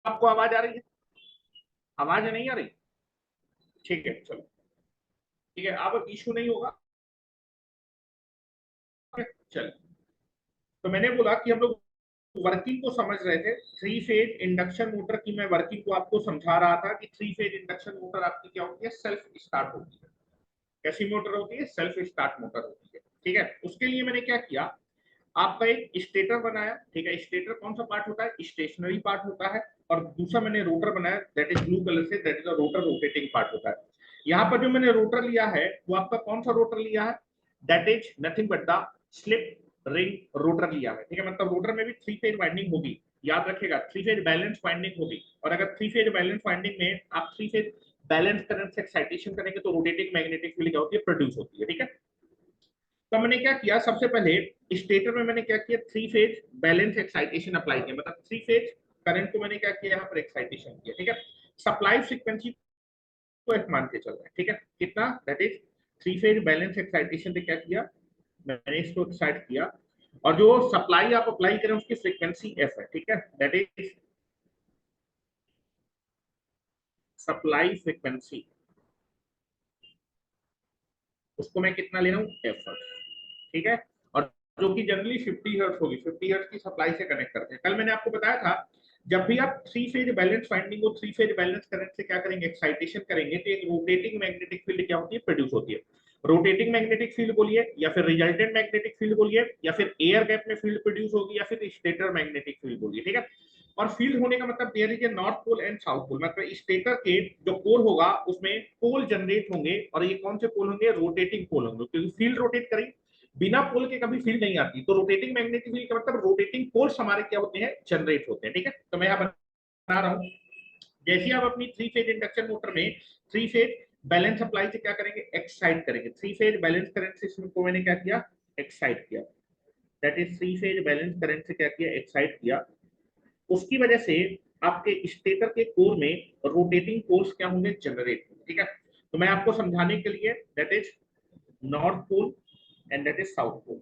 आपको आवाज आ रही है? आवाज नहीं आ रही? ठीक है, चलो। ठीक है, अब इशू नहीं होगा। चलो, तो मैंने बोला कि हम लोग वर्किंग को समझ रहे थे। थ्री फेज इंडक्शन मोटर की मैं वर्किंग को आपको समझा रहा था कि थ्री फेज इंडक्शन मोटर आपकी क्या होती है, सेल्फ स्टार्ट होती है। कैसी मोटर होती है? सेल्फ स्टार्ट मोटर होती है। ठीक है, उसके लिए मैंने क्या किया, आपका एक स्टेटर बनाया। ठीक है, स्टेटर कौन सा पार्ट होता है? स्टेशनरी पार्ट होता है। और दूसरा मैंने रोटर बनाया, दैट इज ब्लू कलर से, that is a rotor, rotating part होता है। यहाँ पर जो मैंने रोटर लिया है वो आपका कौन सा रोटर लिया है? That is nothing but the slip ring rotor लिया है। ठीक है, मतलब रोटर में भी थ्री फेज वाइंडिंग होगी, याद रखेगा, थ्री फेज बैलेंस वाइंडिंग होगी। और अगर थ्री फेज बैलेंस वाइंडिंग में आप थ्री फेज बैलेंस करंट से एक्साइटेशन करेंगे तो रोटेटिंग मैग्नेटिक फील्ड क्या होती है? प्रोड्यूस होती है। ठीक है, तो मैंने क्या किया, सबसे पहले स्टेटर में मैंने क्या किया, three phase balance excitation apply किया, मतलब थ्री फेज करंट को मैंने क्या किया, यहाँ पर एक्साइटेशन किया। ठीक है, सप्लाई फ्रीक्वेंसी को एक मान के चल रहा है। ठीक है, कितना? That is three phase balance excitation से क्या किया, मैंने इसको एक्साइट किया। और जो सप्लाई आप अप्लाई करें उसकी फ्रीक्वेंसी एफ है। ठीक है, दैट इज सप्लाई फ्रीक्वेंसी, उसको मैं कितना ले रहा हूँ? एफ। ठीक है, और जो कि जनरली 50 हर्ट्ज होगी, 50 हर्ट्ज की सप्लाई से कनेक्ट करते हैं। कल मैंने आपको बताया था, जब भी आप थ्री फेज बैलेंस वाइंडिंग को थ्री फेज बैलेंस करंट से क्या करेंगे, एक्साइटेशन करेंगे, तो एक रोटेटिंग मैग्नेटिक फील्ड क्या होती है? प्रोड्यूस होती है। रोटेटिंग मैग्नेटिक फील्ड बोलिए, या फिर रिजल्टेंट मैग्नेटिक फील्ड बोलिए, या फिर एयर गैप में फील्ड प्रोड्यूस होगी, या फिर स्टेटर मैग्नेटिक फील्ड बोलिए। ठीक है, और फील्ड होने का मतलब there is a north pole and south pole, मतलब स्टेटर के जो पोल होगा उसमें पोल जनरेट होंगे, और ये कौन से पोल होंगे? रोटेटिंग पोल होंगे, क्योंकि फील्ड रोटेट करेगी, बिना पोल के कभी फील्ड नहीं आती। तो रोटेटिंग मैग्नेटिक फील्ड का मतलब रोटेटिंग पोल्स हमारे क्या होते हैं? जनरेट होते हैं। ठीक है, तो मैं यहाँ बना रहा हूँ, जैसे आप अपनी थ्री फेज इंडक्शन मोटर में थ्री फेज बैलेंस अप्लाई से क्या करेंगे? एक्साइट करेंगे। थ्री फेज बैलेंस करंट से इसको मैंने क्या किया? एक्साइट किया। That is three phase balance current से क्या किया? एक्साइट किया। उसकी वजह से आपके स्टेटर के कोर में रोटेटिंग पोल्स क्या होंगे? जनरेट होंगे। ठीक है, तो मैं आपको समझाने के लिए, that is north pole and that is south pole.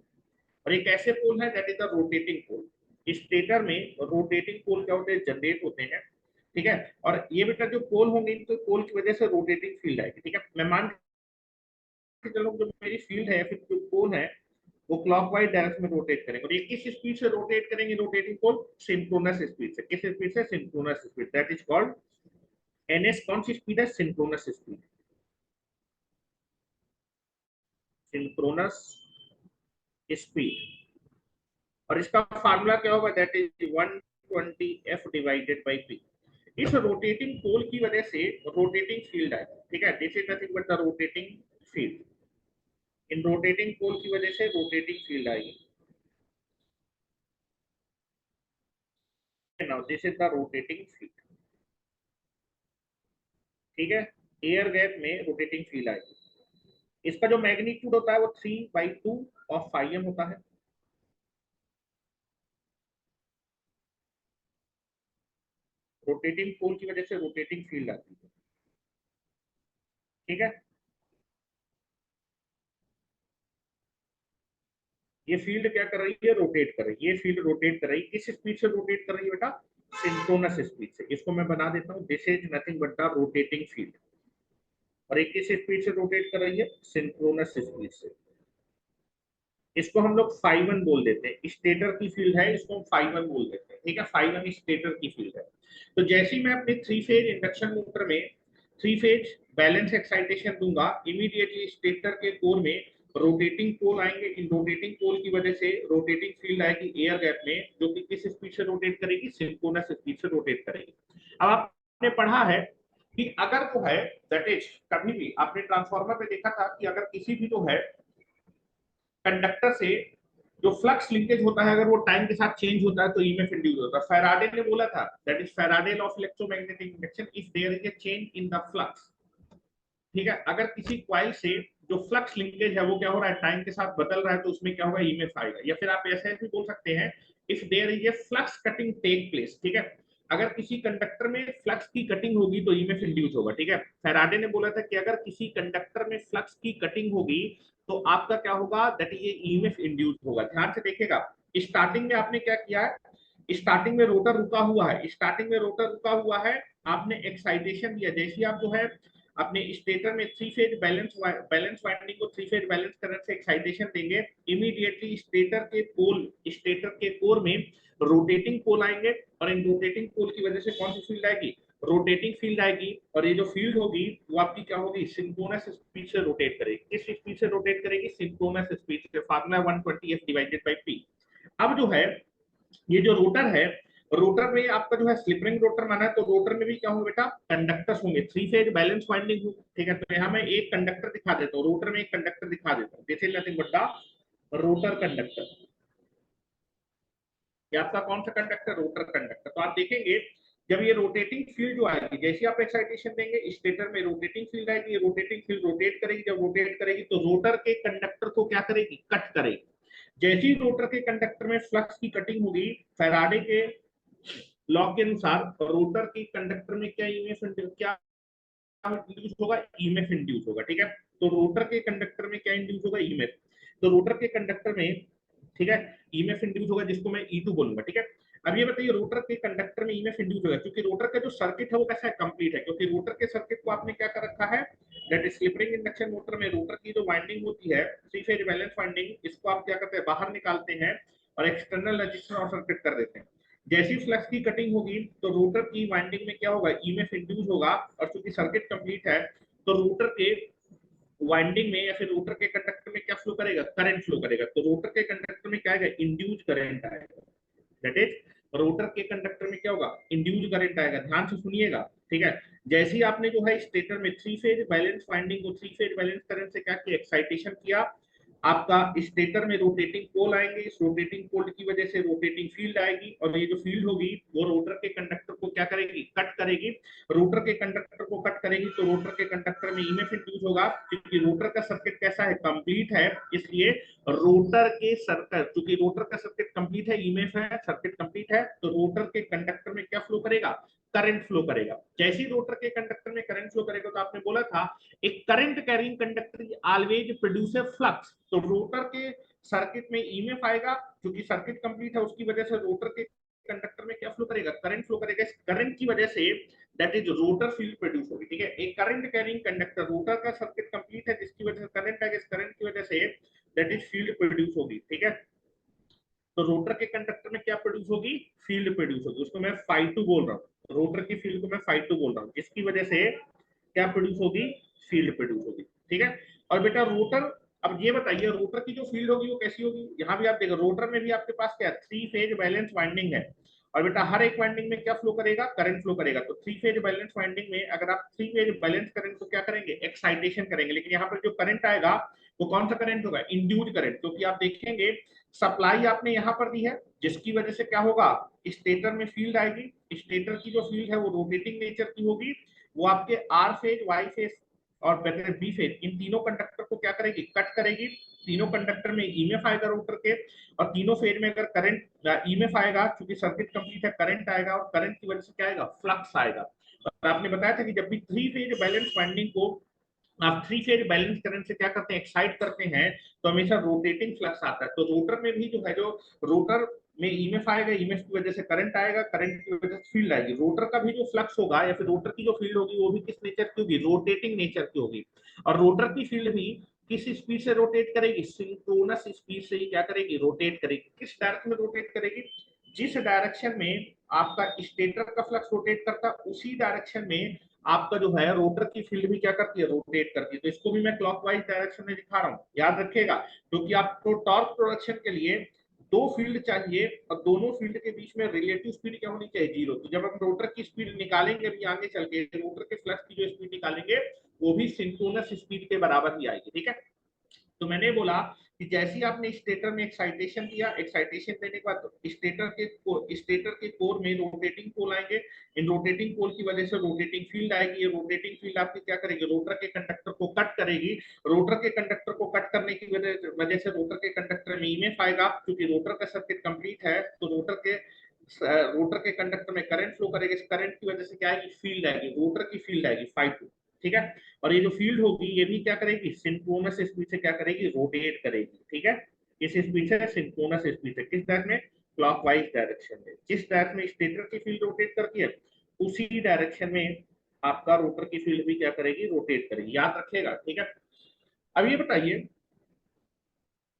और एक ऐसे पोल है that is the rotating pole. Stator में रोटेटिंग पोल क्या होते हैं? जनरेट होते हैं। ठीक है, और ये बेटा जो पोल होंगे, तो पोल की वजह से रोटेटिंग फील्ड आएगी। ठीक है, मैं मान के चलो जो मेरी फील्ड है, फिर जो पोल है वो क्लॉकवाइज डायरेक्शन में रोटेट करेंगे। और ये किस स्पीड से रोटेट करेंगे रोटेटिंग पोल? सिंक्रोनस स्पीड से। किस स्पीड से? Synchronous speed, that is called NS. कौन सी स्पीड है? Synchronous speed, synchronous speed. और इसका फार्मूला क्या होगा? That is 120 F divided by P. इस रोटेटिंग पोल की वजह से रोटेटिंग फील्ड है। ठीक है, this is nothing but the rotating field. इन रोटेटिंग पोल की वजह से रोटेटिंग फील्ड आएगी। Now this is the rotating field. ठीक है, एयर गैप में रोटेटिंग फील्ड आएगी। इसका जो मैग्नीट्यूड होता है वो 3/2 ऑफ फाई एम होता है। रोटेटिंग पोल की वजह से रोटेटिंग फील्ड आती है। ठीक है, ये फील्ड क्या कर रही है? रोटेट कर रही है। ये फील्ड रोटेट कर रही है, किस स्पीड से रोटेट कर रही है बेटा? सिंक्रोनस स्पीड से। इसको मैं बना देता हूँ, this is nothing but the rotating field. और एक किस स्पीड से रोटेट कर रही है? सिंक्रोनस स्पीड से। इसको हम लोग फाई वन बोल देते हैं, स्टेटर की फील्ड है, इसको हम फाई वन बोल देते हैं। ठीक है, फाई वन स्टेटर की फील्ड है। तो जैसे ही मैं अपने थ्री फेज इंडक्शन मोटर में थ्री फेज बैलेंस एक्साइटेशन दूंगा, इमीडिएटली स्टेटर के कोर में रोटेटिंग पोल आएंगे। इन रोटेटिंग पोल की वजह से रोटेटिंग फील्ड आएगी एयर गैप में, जो कि किस स्पीड से रोटेट करेगी? सिंक्रोनस स्पीड से रोटेट करेगी। अब आपने पढ़ा है कि अगर वो है, दैट इज, कभी भी आपने ट्रांसफार्मर में देखा था कि अगर किसी भी जो है कंडक्टर से जो फ्लक्स लिंकेज होता है, अगर वो टाइम के साथ चेंज होता है तो ईएमएफ इंड्यूस होता है। फैराडे ने बोला था, that is Faraday law of electromagnetic induction, if there is a change in the flux. ठीक है, अगर किसी कॉइल से जो फ्लक्स लिंकेज है वो क्या हो रहा है? टाइम के साथ बदल रहा है, तो उसमें क्या होगा? ईएमएफ आएगा। या फिर आप ऐसे भी बोल सकते हैं, if there is a flux cutting take place. ठीक है, अगर किसी कंडक्टर में फ्लक्स की कटिंग होगी तो ईएमएफ इंड्यूस होगा। ठीक है, फैराडे ने बोला था कि अगर किसी कंडक्टर में फ्लक्स की कटिंग होगी तो आपका क्या होगा? दैट इज ईएमएफ इंड्यूस होगा। ध्यान से देखिएगा, स्टार्टिंग में आपने क्या किया है, स्टार्टिंग में रोटर रुका हुआ है, स्टार्टिंग में रोटर रुका हुआ है, आपने एक्साइटेशन दिया, जैसे ही आप जो है अपने स्टेटर में थ्री फेज बैलेंस वाइंडिंग को थ्री फेज बैलेंस करंट से एक्साइटेशन देंगे, इमीडिएटली स्टेटर के कोर में रोटेटिंग पोल आएंगे, और इन रोटेटिंग पोल की वजह से कौन सी फील्ड आएगी, रोटेटिंग फील्ड आएगी, और ये जो फील्ड होगी वो आपकी क्या होगी, सिंक्रोनस स्पीड से रोटेट करेगी। किस स्पीड से रोटेट करेगी, सिंक्रोनस स्पीड से। Formula 120f divided by P. अब जो है ये जो रोटर है, रोटर में आपका जो है स्लिप रिंग रोटर माना है, तो रोटर में भी क्या होगा बेटा, कंडक्टर्स होंगे, थ्री फेज बैलेंस वाइंडिंग होगी, ठीक है। तो यहाँ मैं एक कंडक्टर दिखा देता हूँ, रोटर में एक कंडक्टर दिखा देता हूँ, this is nothing but the rotor conductor. ये आपका कौन सा कंडक्टर, रोटर कंडक्टर। तो आप देखेंगे जब ये रोटेटिंग फील्ड जो आएगी, जैसे आप एक्साइटेशन देंगे स्टेटर में रोटेटिंग फील्ड आएगी, ये रोटेटिंग फील्ड रोटेट करेगी, जब रोटेट करेगी तो रोटर के कंडक्टर को क्या करेगी, कट करेगी। जैसे ही रोटर के कंडक्टर में फ्लक्स की कटिंग होगी, फैराडे के लॉ के अनुसार रोटर के कंडक्टर में क्या इंड्यूस होगा, ईएमएफ इंड्यूस होगा, ठीक है। तो रोटर के कंडक्टर में क्या इंड्यूस होगा, ईएमएफ। तो रोटर के कंडक्टर में, ठीक है, ईएमएफ इंड्यूस होगा, जिसको मैं E2 बोलूंगा, ठीक है। अब ये बताइए रोटर के कंडक्टर में ईएमएफ इंड्यूस होगा, क्योंकि रोटर का जो सर्किट है वो कैसा है, कंप्लीट है, क्योंकि रोटर के सर्किट को आपने क्या कर रखा है, that is slip ring induction motor में रोटर की जो वाइंडिंग होती है थ्री फेज बैलेंस वाइंडिंग, इसको आप क्या करते हैं, बाहर निकालते हैं और एक्सटर्नल रजिस्टर और सर्किट कर देते हैं। जैसी फ्लक्स की कटिंग होगी तो रोटर की वाइंडिंग में क्या होगा, ईएमएफ इंड्यूस होगा, और चूंकि सर्किट कंप्लीट है तो रोटर के वाइंडिंग में या फिर रोटर के कंडक्टर में क्या फ्लो करेगा, करंट फ्लो करेगा। तो रोटर के कंडक्टर में क्या आएगा, इंड्यूस करंट आएगा, दैट इज रोटर के कंडक्टर में क्या होगा, इंड्यूस करंट आएगा। ध्यान से सुनिएगा, ठीक है। जैसे ही आपने जो है स्टेटर में थ्री फेज बैलेंस वाइंडिंग को थ्री फेज बैलेंस करंट से क्या किया, एक्साइटेशन किया, आपका स्टेटर में रोटेटिंग पोल आएंगे, इस रोटेटिंग पोल की वजह से रोटेटिंग फील्ड आएगी, और ये जो फील्ड होगी वो रोटर के कंडक्टर को क्या करेगी, कट करेगी। रोटर के कंडक्टर को कट करेगी तो रोटर के कंडक्टर में ईएमएफ इंड्यूस होगा, क्योंकि रोटर का सर्किट कैसा है, कंप्लीट है, इसलिए रोटर के सर्किट, क्योंकि रोटर का सर्किट कंप्लीट है, ईएमएफ है, सर्किट कंप्लीट है, तो रोटर के कंडक्टर में क्या फ्लो करेगा, करंट फ्लो करेगा। जैसे ही रोटर के कंडक्टर में करंट फ्लो करेगा, तो आपने बोला था एक current carrying conductor always produce flux, तो रोटर के सर्किट में ईएमएफ आएगा, क्योंकि सर्किट कंप्लीट है, उसकी वजह से रोटर के कंडक्टर में क्या फ्लो करेगा, करंट फ्लो करेगा। इस करंट की वजह say that is rotor field produce होगी, ठीक है। एक करंट कैरिंग कंडक्टर, रोटर का सर्किट कंप्लीट है, जिसकी वजह से करंट आएगा, इस करंट की वजह say that is field produce होगी, ठीक है। तो रोटर के कंडक्टर में क्या प्रोड्यूस होगी, फील्ड प्रोड्यूस होगी, उसको मैं φ2 बोल रहा हूँ, रोटर की फील्ड को मैं φ2 बोल रहा हूँ, इसकी वजह से क्या प्रोड्यूस होगी, फील्ड प्रोड्यूस होगी, ठीक है। और बेटा रोटर, अब ये बताइए रोटर की जो फील्ड होगी वो कैसी होगी, यहाँ भी आप देखो रोटर में भी आपके पास क्या थ्री फेज बैलेंस वाइंडिंग है, और बेटा हर एक वाइंडिंग में क्या फ्लो करेगा, करंट फ्लो करेगा। तो थ्री फेज बैलेंस वाइंडिंग में अगर आप थ्री फेज बैलेंस करंट को क्या करेंगे, एक्साइटेशन करेंगे, लेकिन यहाँ पर जो करंट आएगा वो कौन सा करंट होगा, इंड्यूस्ड करंट, क्योंकि आप देखेंगे सप्लाई आपने यहाँ पर दी है, जिसकी वजह से क्या होगा, स्टेटर में फील्ड आएगी, स्टेटर की जो फील्ड है वो रोटेटिंग नेचर की होगी, वो आपके आर फेज, वाई फेज और बी फेज, इन तीनों कंडक्टर को क्या करेगी, कट करेगी। तीनों कंडक्टर में ईएमएफ आएगा रोटर के, और तीनों फेज में अगर करंट ईएमएफ आएगा, क्योंकि सर्किट कंप्लीट है, करंट आएगा, और करंट की वजह से क्या आएगा, फ्लक्स आएगा। और आपने बताया था कि जब भी थ्री फेज बैलेंस वाइंडिंग को आप थ्री फेज बैलेंस करंट से क्या करते हैं, एक्साइट करते हैं, तो हमेशा रोटेटिंग फ्लक्स आता है। तो रोटर में भी जो है, जो रोटर में ईएमएफ आएगा, ईएमएफ की वजह से करंट आएगा, करंट की वजह से फील्ड आएगी। रोटर का भी जो फ्लक्स होगा या फिर रोटर की जो फील्ड होगी वो भी किस नेचर की होगी, रोटेटिंग नेचर की होगी। और रोटर की फील्ड भी किस स्पीड से रोटेट करेगी, सिंक्रोनस स्पीड से ही क्या करेगी, रोटेट करेगी। किस डायरेक्शन में रोटेट करेगी, जिस डायरेक्शन में आपका स्टेटर का फ्लक्स रोटेट करता है उसी डायरेक्शन में आपका जो है रोटर की फील्ड भी क्या करती है, रोटेट करती है। तो इसको भी मैं क्लॉकवाइज डायरेक्शन में दिखा रहा हूँ, याद रखिएगा, क्योंकि आपको टॉर्क प्रोडक्शन के लिए दो फील्ड चाहिए, और दोनों फील्ड के बीच में रिलेटिव स्पीड क्या होनी चाहिए, जीरो। तो जब हम रोटर की स्पीड निकालेंगे अभी आगे चल के, रोटर के फ्लक्स की जो स्पीड निकालेंगे वो भी सिंक्रोनस स्पीड के बराबर ही आएगी, ठीक है। तो मैंने बोला कि जैसे ही आपने स्टेटर में एक्साइटेशन दिया, एक्साइटेशन देने के बाद स्टेटर के कोर में रोटेटिंग पोल आएंगे, इन रोटेटिंग पोल की वजह से रोटेटिंग फील्ड आएगी। ये रोटेटिंग फील्ड आपकी क्या करेगी, रोटर के कंडक्टर को कट करेगी। रोटर के कंडक्टर को कट करने की वजह से रोटर के कंडक्टर में ईएमएफ आएगा, क्योंकि रोटर का सर्किट कंप्लीट है, तो रोटर के कंडक्टर में करंट फ्लो करेगा, इस करंट की वजह से क्या आएगी, फील्ड आएगी, रोटर की फील्ड आएगी φ2, ठीक है। और ये जो फील्ड होगी ये भी क्या करेगी, सिंक्रोनस स्पीड से क्या करेगी, रोटेट करेगी, ठीक है। किस स्पीड से, सिंक्रोनस स्पीड से। किस दर में, क्लॉकवाइज डायरेक्शन में। जिस डायरेक्शन में स्टेटर की फील्ड रोटेट करती है उसी डायरेक्शन में आपका रोटर की फील्ड भी क्या करेगी, रोटेट करेगी, याद रखिएगा, ठीक है। अब ये बताइए,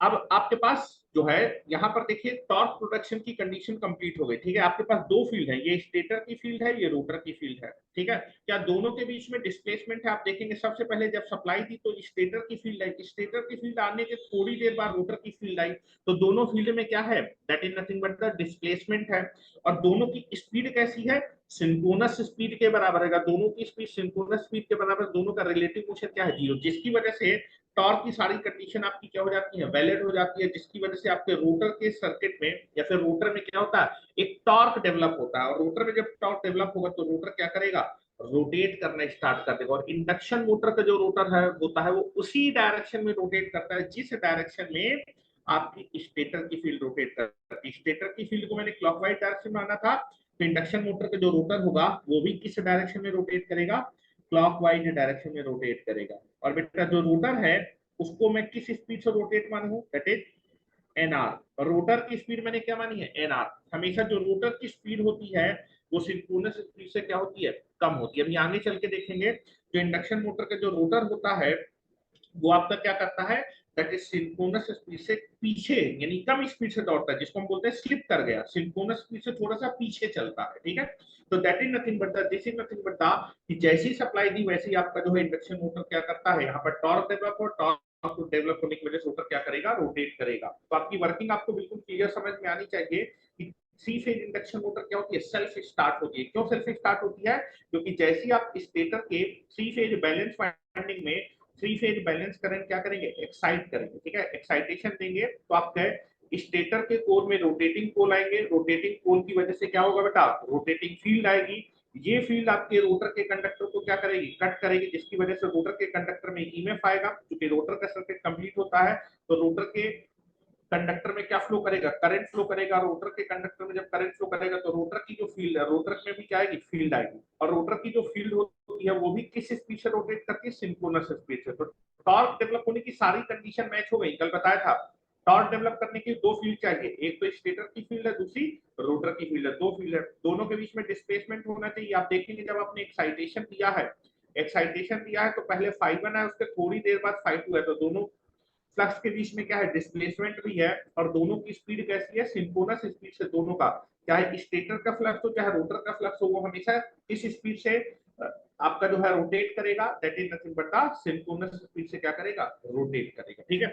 अब आपके पास जो है यहाँ पर देखिए टॉर्क प्रोडक्शन की कंडीशन कंप्लीट हो गई, ठीक है। आपके पास दो फील्ड है, ये स्टेटर की फील्ड है, ये रोटर की फील्ड है, ठीक है। क्या दोनों के बीच में डिस्प्लेसमेंट है? आप देखेंगे सबसे पहले जब सप्लाई दी तो स्टेटर की फील्ड आई, स्टेटर की फील्ड आने के थोड़ी देर बाद रोटर की फील्ड आई, तो दोनों फील्ड में क्या है, that is nothing but the displacement है। और दोनों की स्पीड कैसी है, सिंक्रोनस स्पीड के बराबर है। दोनों की स्पीड सिंक्रोनस स्पीड के बराबर, दोनों का रिलेटिव मोशन क्या है, जीरो, जिसकी वजह से टॉर्क की सारी कंडीशन आपकी क्या हो जाती है, वैलिड हो जाती है, जिसकी वजह से आपके रोटर के सर्किट में या फिर रोटर में क्या होता है, एक टॉर्क डेवलप होता है। और रोटर में जब टॉर्क डेवलप होगा तो रोटर क्या करेगा, रोटेट करना स्टार्ट कर देगा। और इंडक्शन मोटर का जो रोटर है होता है वो उसी डायरेक्शन में रोटेट करता है जिस डायरेक्शन में आपकी स्टेटर की फील्ड रोटेट करती है। स्टेटर की फील्ड को मैंने क्लॉकवाइज डायरेक्शन में आना था, तो इंडक्शन मोटर का जो रोटर होगा वो भी किस डायरेक्शन में रोटेट करेगा, क्लॉकवाइज डायरेक्शन में रोटेट करेगा। और बेटा जो रोटर है उसको मैं किस स्पीड से रोटेट मानू, दैट इज एनआर। और रोटर की स्पीड मैंने क्या मानी है, एनआर। हमेशा जो रोटर की स्पीड होती है वो सिंक्रोनस स्पीड से क्या होती है, कम होती है। अभी आगे चल के देखेंगे जो इंडक्शन मोटर का जो रोटर होता है वो आपका क्या करता है, दैट इज सिंक्रोनस स्पीड से पीछे, यानी कम स्पीड से दौड़ता है, जिसको हम बोलते हैं स्लिप कर गया, सिंक्रोनस स्पीड से थोड़ा सा पीछे चलता है, ठीक है। तो that is nothing but the, this is nothing but the कि जैसी सप्लाई दी वैसे ही आपका जो है इंडक्शन मोटर क्या करता है, यहाँ पर टॉर्क डेवलप हो, टॉर्क को डेवलप होने की वजह से रोटर क्या करेगा, रोटेट करेगा। तो आपकी वर्किंग आपको बिल्कुल क्लियर समझ में आनी चाहिए कि थ्री फेज इंडक्शन मोटर क्या होती है, सेल्फ स्टार्ट होती है। क्यों सेल्फ स्टार्ट होती है, क्योंकि जैसे ही आप स्टेटर के थ्री फेज बैलेंस वाइंडिंग में थ्री फेज बैलेंस करंट क्या करेंगे, एक्साइट करेंगे, ठीक है, एक्साइटेशन देंगे तो आपके स्टेटर के कोर में रोटेटिंग पोल आएंगे। रोटेटिंग पोल की वजह से क्या होगा बेटा, रोटेटिंग फील्ड आएगी। ये फील्ड आपके रोटर के कंडक्टर को क्या करेगी, कट करेगी, जिसकी वजह से रोटर के कंडक्टर में ईएमएफ आएगा। क्योंकि रोटर का सर्किट कंप्लीट होता है तो रोटर के कंडक्टर में क्या फ्लो करेगा, करंट फ्लो करेगा। रोटर के कंडक्टर में जब करंट फ्लो करेगा तो रोटर की जो फील्ड है, रोटर में भी क्या आएगी, फील्ड आएगी। और रोटर की जो फील्ड होती है वो भी किस स्पीड से रोटेट करती है, सिंक्रोनस स्पीड से। तो टॉर्क डेवलप होने की सारी कंडीशन मैच हो गई, कल बताया था। टॉर्क डेवलप करने की दो फील्ड चाहिए, एक तो स्टेटर की फील्ड है, दूसरी रोटर की फील्ड है, दो फील्ड है, दोनों के बीच में डिस्प्लेसमेंट होना चाहिए। आप देखेंगे जब आपने एक्साइटेशन दिया है, एक्साइटेशन दिया है तो पहले ∅1 है, उसके थोड़ी देर बाद ∅2 है, तो दोनों फ्लक्स के बीच में क्या है, डिस्प्लेसमेंट भी है। और दोनों की स्पीड कैसी है, सिंक्रोनस स्पीड से दोनों का, चाहे स्टेटर का फ्लक्स हो चाहे रोटर का फ्लक्स हो, वो हमेशा इस स्पीड से आपका जो है रोटेट करेगा, that is nothing but the synchronous speed से क्या करेगा, रोटेट करेगा, ठीक है।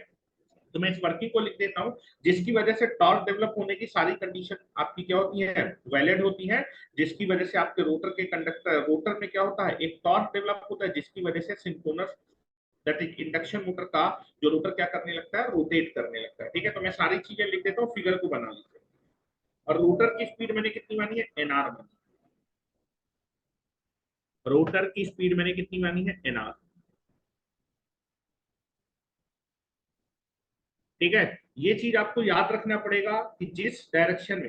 तो मैं इस वर्किंग को लिख देता हूं, जिसकी वजह से टॉर्क डेवलप होने की सारी कंडीशन आपकी क्या होती है, वैलिड होती है। जिसकी वजह से आपके रोटर के कंडक्टर, रोटर में क्या होता है, एक टॉर्क डेवलप होता है, जिसकी वजह से synchronous that is induction motor का जो रोटर क्या करने लगता है, रोटेट करने लगता है, ठीक है। तो मैं सारी चीजें लिख देता हूँ, फिगर को बना लीजिए। और रोटर की स्पीड मैंने कितनी मानी है, एनआर मानी। रोटर की स्पीड मैंने कितनी मानी है, एनआर, ठीक है। ये चीज आपको याद रखना पड़ेगा कि जिस डायरेक्शन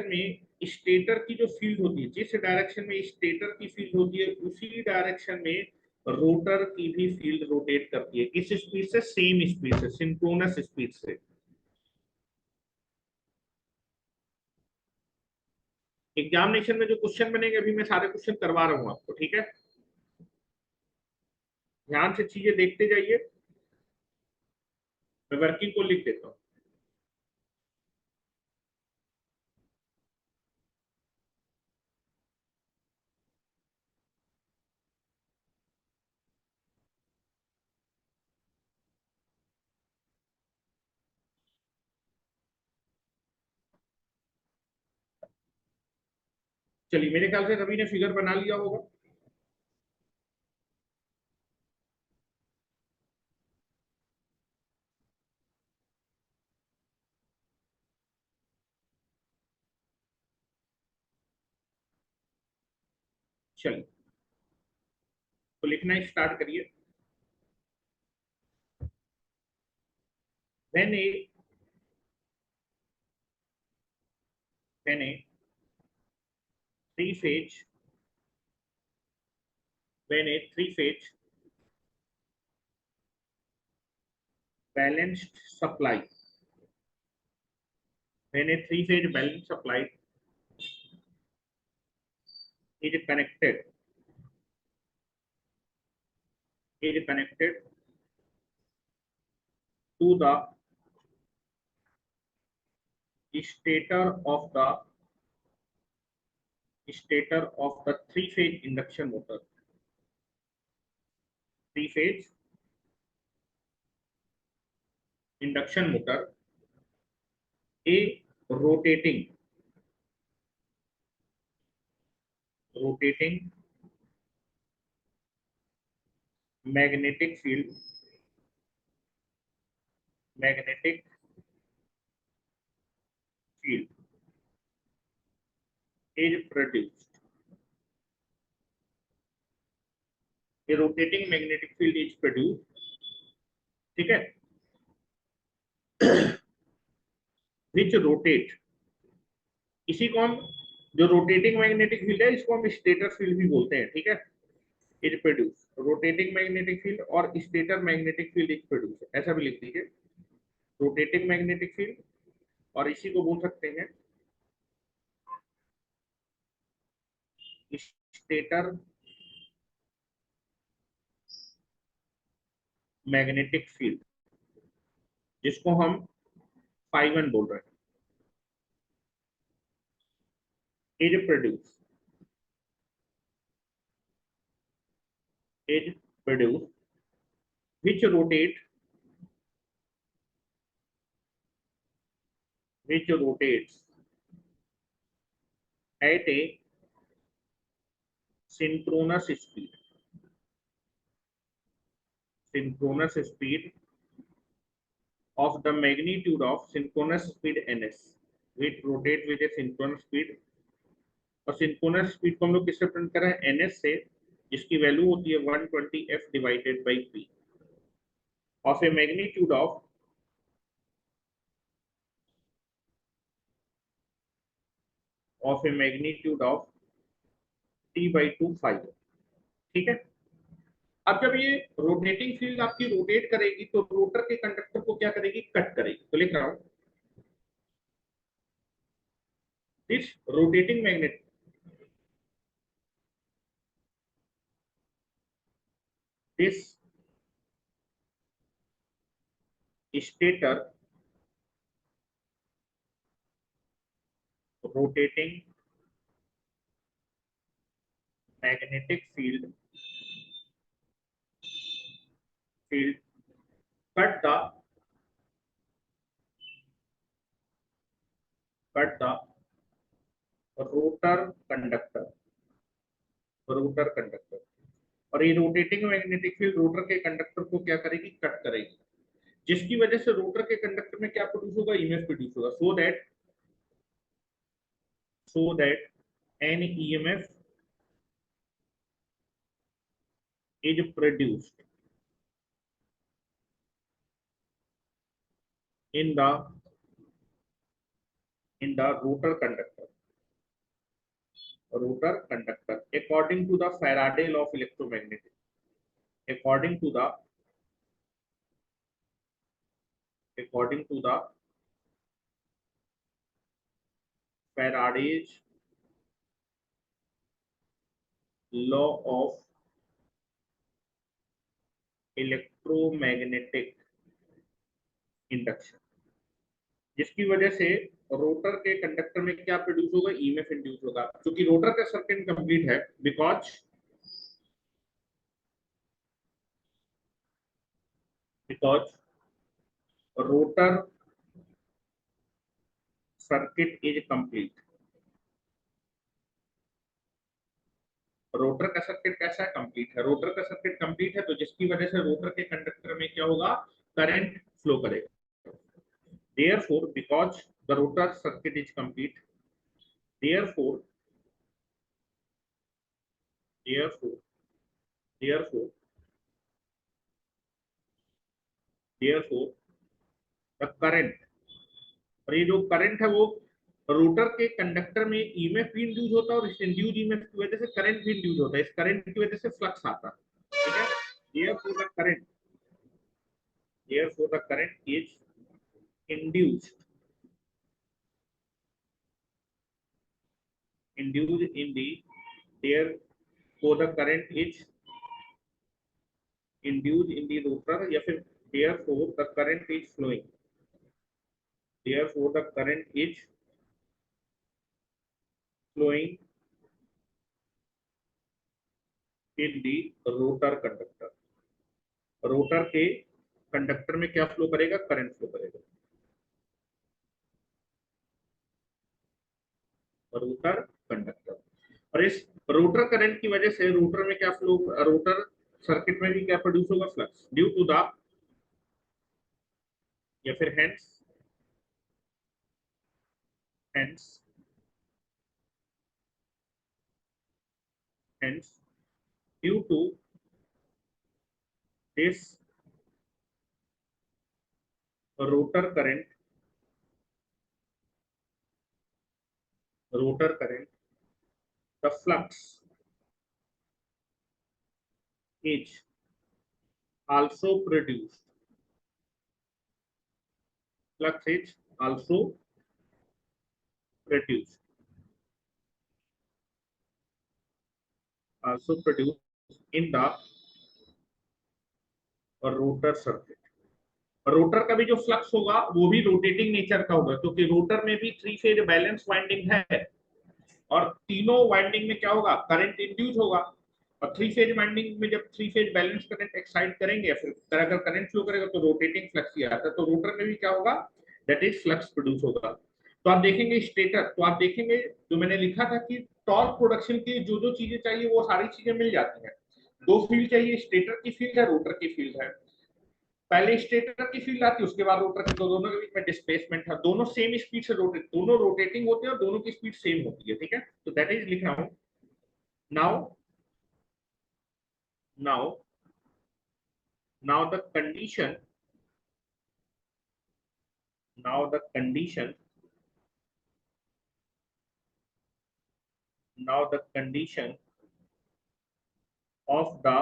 में स्टेटर की जो फील्ड होती है, जिस डायरेक्शन में स्टेटर की फील्ड होती है उसी डायरेक्शन में रोटर की भी फील्ड रोटेट करती है। किस स्पीड से, सेम स्पीड से, सिंक्रोनस स्पीड से। एग्जामिनेशन में जो क्वेश्चन बनेंगे अभी मैं सारे क्वेश्चन करवा रहा हूं आपको, ठीक है। ध्यान से चीजें देखते जाइए, मैं वर्किंग को लिख देता हूँ। चलिए, मेरे ख्याल से सभी ने फिगर बना लिया होगा। चलिए, तो लिखना स्टार्ट करिए। When A when A three phase when A three phase balanced supply when a three-phase balance supply is connected to the stator of the three-phase induction motor. Three-phase induction motor, a rotating magnetic field magnetic field is produced. A rotating magnetic field is produced. ठीक है, which rotate, इसी को हम, जो rotating magnetic field है इसको हम stator field भी बोलते हैं. ठीक है, is produce rotating magnetic field और stator magnetic field is produce, ऐसा भी लिख दीजिए. रोटेटिंग मैग्नेटिक फील्ड और इसी को बोल सकते हैं स्टेटर मैग्नेटिक फील्ड, जिसको हम phi1 बोल रहे हैं. Is produce which rotates at a synchronous speed of the magnitude of synchronous speed ns. It rotates with a synchronous speed, और सिंक्रोनस स्पीड को हम लोग किससे प्रिंट कर रहे हैं, ns से, जिसकी वैल्यू होती है 120f divided by p of A magnitude of t/2 phi. ठीक है, अब जब ये रोटेटिंग फील्ड आपकी रोटेट करेगी तो रोटर के कंडक्टर को क्या करेगी, कट करेगी. तो लिख रहा हूं, this rotating magnet this stator rotating magnetic field cut the rotor conductor. और ये रोटेटिंग मैग्नेटिक फील्ड रोटर के कंडक्टर को क्या करेगी, कट करेगी, जिसकी वजह से रोटर के कंडक्टर में क्या प्रोड्यूस होगा, ईएमएफ प्रोड्यूस होगा. So that an EMF is produced in the rotor conductor according to the Faraday law of electromagnetism. according to the Faraday's law of electromagnetic induction, जिसकी वजह से रोटर के conductor में क्या प्रोड्यूस होगा, EMF induce होगा. क्योंकि रोटर का सर्किट कंप्लीट है because rotor circuit is complete. Rotor का सर्किट कैसा है, कंप्लीट है. रोटर का सर्किट कंप्लीट है तो जिसकी वजह से रोटर के कंडक्टर में क्या होगा, करंट फ्लो करेगा. therefore because the rotor circuit is complete, therefore therefore therefore therefore the current, और ये जो करंट है वो रोटर के कंडक्टर में ईएमएफ भी इंड्यूस होता है और इस इंड्यूस ईएमएफ की वजह से करंट भी इंड्यूस होता है. इस करंट की वजह से फ्लक्स आता है. ठीक है, therefore the current is induced induced in the there so the current is induced in the rotor या फिर therefore the current is flowing, therefore the current is flowing in the rotor conductor, rotor के conductor में क्या flow करेगा, current flow करेगा, rotor conductor. और इस rotor current की वजह से रोटर में क्या फ्लो, रोटर सर्किट में भी क्या प्रोड्यूस होगा, फ्लक्स, ड्यू टू द या फिर hence hence due to this rotor current the flux is also produced, flux is also produced, in the rotor circuit। Rotor का भी जो फ्लक्स होगा वो भी रोटेटिंग नेचर का होगा, क्योंकि रोटर में भी थ्री फेज बैलेंस वाइंडिंग है और तीनों वाइंडिंग में क्या होगा, करंट इंड्यूस होगा। और थ्री फेज वाइंडिंग में जब three phase balance current excite करेंगे फिर अगर करंट फ्लो करेगा तो रोटेटिंग फ्लक्स ही आता है, तो रोटर में भी क्या होगा, दैट इज फ्लक्स प्रोड्यूस होगा। तो आप देखेंगे स्टेटर, तो आप देखेंगे जो मैंने लिखा था कि टॉर्क प्रोडक्शन की जो जो चीजें चाहिए वो सारी चीजें मिल जाती हैं। दो फील्ड चाहिए, स्टेटर की फील्ड है, रोटर की फील्ड है। पहले स्टेटर की फील्ड आती है, उसके बाद रोटर की, तो दोनों के बीच में डिस्प्लेसमेंट है, दोनों सेम स्पीड से रोटेट, दोनों रोटेटिंग होते हैं और दोनों की स्पीड सेम होती है, ठीक है। तो दैट इज लिख रहा हूं now now now the condition now the condition now the condition of the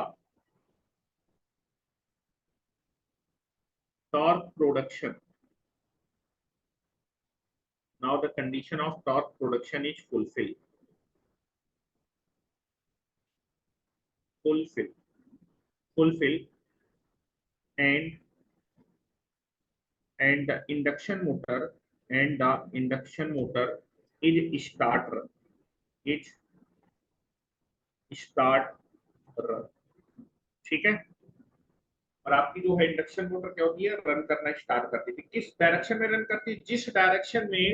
torque production now the condition of torque production is fulfilled fulfill fulfill and the induction motor is start run, ठीक है। और आपकी जो है induction motor क्या होती है, run करना स्टार्ट करती थी। किस डायरेक्शन में रन करती है, जिस डायरेक्शन में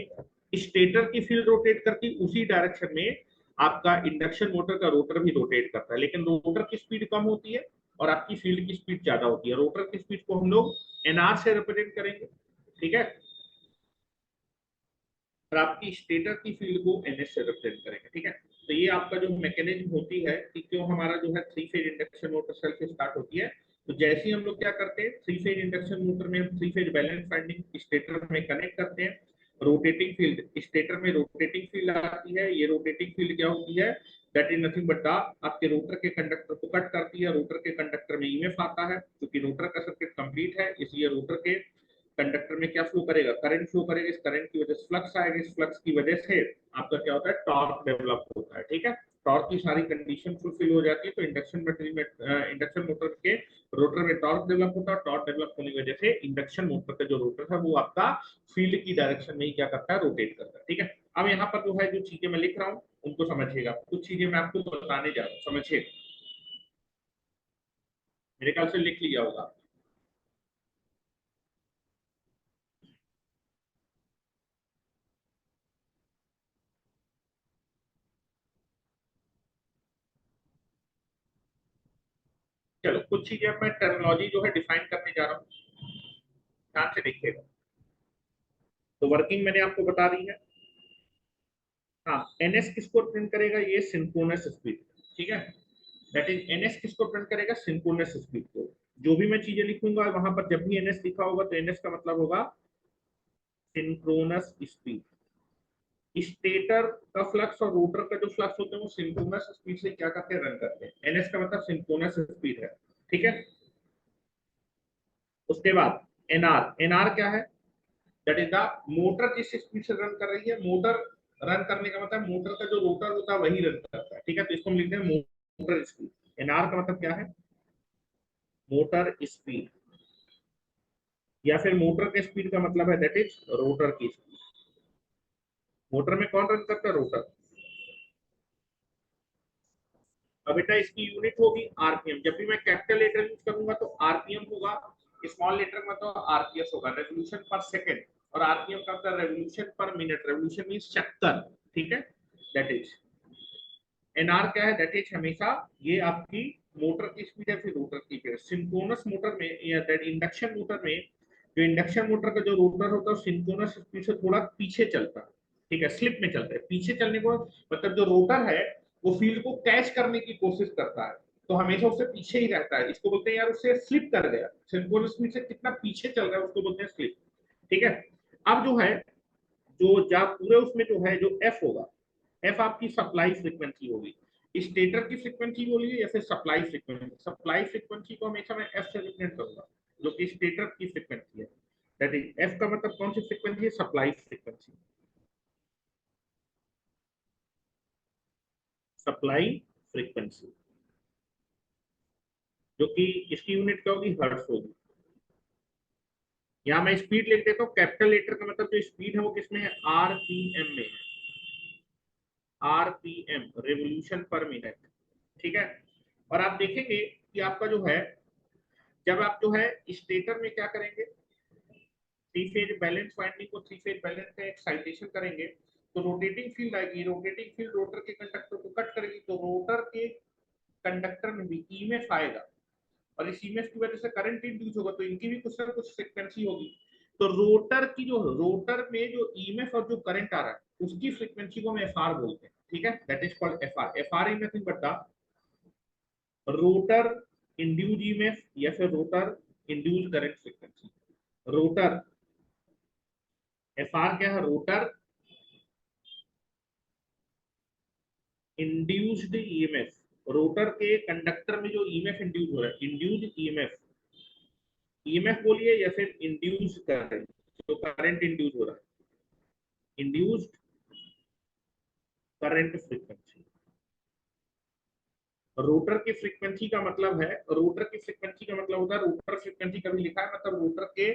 स्टेटर की फील्ड रोटेट करती उसी डायरेक्शन में आपका इंडक्शन मोटर का रोटर भी रोटेट करता है, लेकिन रोटर की स्पीड कम होती है और आपकी फील्ड की स्पीड ज्यादा होती है। रोटर की स्पीड को हम लोग एनआर से रिप्रेजेंट करेंगे, ठीक है, और आपकी स्टेटर की फील्ड को एनएस से रिप्रेजेंट करेंगे, ठीक है। तो ये आपका जो मैकेनिज्म होती है कि क्यों हमारा जो है three phase induction motor self से स्टार्ट होती है। तो जैसे ही हम लोग क्या करते हैं, थ्री फेज इंडक्शन मोटर में हम three phase balance winding stator में कनेक्ट करते हैं, रोटेटिंग फील्ड स्टेटर में रोटेटिंग फील्ड आती है। ये रोटेटिंग फील्ड क्या होती है, that is nothing but the आपके रोटर के कंडक्टर को कट करती है। रोटर के कंडक्टर में ईएमएफ आता है, क्योंकि रोटर का सर्किट कंप्लीट है, इसलिए रोटर के कंडक्टर में क्या फ्लो करेगा, करंट फ्लो करेगा। इस करंट की वजह से फ्लक्स आएगा, इस फ्लक्स की वजह से आपका क्या होता है, टॉर्क डेवलप होता है, ठीक है। टॉर्क की सारी कंडीशन फुलफिल हो जाती है तो इंडक्शन मशीन में इंडक्शन मोटर के रोटर में टॉर्क डेवलप होता है। टॉर्क डेवलप होने की वजह से इंडक्शन मोटर का जो रोटर है वो आपका फील्ड की डायरेक्शन में ही क्या करता है, रोटेट करता है, ठीक है। अब यहाँ पर जो है जो चीजें मैं लिख रहा हूँ उनको समझिएगा, कुछ चीजें मैं आपको बताने जा रहा हूँ, समझिए, मेरे ख्याल से लिख लिया होगा। चलो कुछ चीजें मैं टर्मिनोलॉजी जो है डिफाइन करने जा रहा हूँ, ध्यान से देखिएगा। तो वर्किंग मैंने आपको बता दी है। हाँ, एनएस किसको प्रिंट करेगा, ये सिंक्रोनस स्पीड, ठीक है। दैट इज एनएस किसको प्रिंट करेगा, सिंक्रोनस स्पीड को। जो भी मैं चीजें लिखूंगा वहां पर जब भी एनएस लिखा होगा तो एनएस का मतलब होगा सिंक्रोनस स्पीड। स्टेटर का फ्लक्स और रोटर का जो फ्लक्स होते हैं वो सिंक्रोनस स्पीड से क्या करते हैं, रन करते हैं। एनएस का मतलब सिंक्रोनस स्पीड है, ठीक है। उसके बाद एनआर, एनआर क्या है, दैट इज द मोटर जिस स्पीड से रन कर रही है, मोटर रन करने का मतलब मोटर का जो रोटर होता है वही रन करता है, ठीक है। तो इसको हम लिखते हैं मोटर स्पीड। एनआर का मतलब क्या है, मोटर स्पीड, या फिर मोटर के स्पीड का मतलब है दैट इज रोटर की स्पीड। मोटर में कौन रन करता है, रोटर। अब बेटा इसकी यूनिट होगी आरपीएम। जब भी मैं कैपिटल लेटर यूज करूंगा तो आरपीएम होगा, स्मॉल लेटर में तो आरपीएस होगा, रेवोल्यूशन पर सेकंड। और आरपीएम का मतलब रेवोल्यूशन पर मिनट, रेवोल्यूशन मींस चक्कर, ठीक है। दैट इज एनआर क्या है, दैट इज हमेशा ये आपकी मोटर की स्पीड है, फिर रोटर की स्पीड। सिंक्रोनस मोटर में या दैट इंडक्शन मोटर में, जो इंडक्शन मोटर का जो रोटर होता है सिंक्रोनस स्पीड से थोड़ा पीछे चलता है, ठीक है, स्लिप में चलता है। पीछे चलने को मतलब जो रोटर है वो फील्ड को कैच करने की कोशिश करता है, तो हमेशा उससे पीछे ही रहता है। इसको बोलते हैं यार उससे स्लिप कर गया, सिंक्रोनस स्पीड से कितना पीछे चल रहा है उसको बोलते हैं स्लिप, ठीक है। अब जो है, जो जा पूरे उसमें जो है जो एफ होगा, एफ आपकी सप्लाई फ्रीक्वेंसी होगी। स्टेटर की फ्रीक्वेंसी बोलिए या फिर सप्लाई फ्रीक्वेंसी, सप्लाई फ्रीक्वेंसी को हमेशा मैं एफ से रिप्रेजेंट करूंगा, जो कि स्टेटर की फ्रीक्वेंसी है। दैट इज एफ का मतलब कौन सी फ्रीक्वेंसी है, सप्लाई फ्रीक्वेंसी, सप्लाई फ्रीक्वेंसी, जो कि इसकी यूनिट क्या होगी, हर्ट्ज होगी। यहाँ मैं स्पीड लिख देता हूँ, कैपिटल लेटर का मतलब जो स्पीड है वो किसमें है, आरपीएम में है, आरपीएम रेवोल्यूशन पर मिनट, ठीक है। और आप देखेंगे कि आपका जो है, जब आप जो है स्टेटर में क्या करेंगे, थ्री फेज बैलेंस वाइंडिंग को थ्री फेज बैलेंस का एक्साइटेशन करेंगे, तो रोटेटिंग फील्ड आएगी, रोटेटिंग फील्ड रोटर के कंडक्टर को कट करेगी, तो रोटर के कंडक्टर में भी ईएमएफ आएगा, और इस ईएमएफ की वजह से करंट इंड्यूस होगा, तो इनकी भी कुछ ना कुछ फ्रीक्वेंसी होगी। तो रोटर की जो, रोटर में जो ईएमएफ और जो करंट आ रहा है उसकी फ्रीक्वेंसी को हम एफआर बोलते हैं, ठीक है। That is called FR. FR is nothing but the rotor induce EMF या फिर rotor induce current frequency. Rotor, FR क्या है, रोटर इंड्यूस्ड ईएमएफ, रोटर के कंडक्टर में जो ईएमएफ इंड्यूस हो रहा है, इंड्यूस्ड ईएमएफ, ईएमएफ बोलिए या फिर इंड्यूस्ड करंट, जो करंट इंड्यूस हो रहा है, इंड्यूस्ड करंट फ्रीक्वेंसी। रोटर की फ्रीक्वेंसी का मतलब है, रोटर की फ्रीक्वेंसी का मतलब होता है, रोटर फ्रीक्वेंसी कभी लिखा है मतलब रोटर के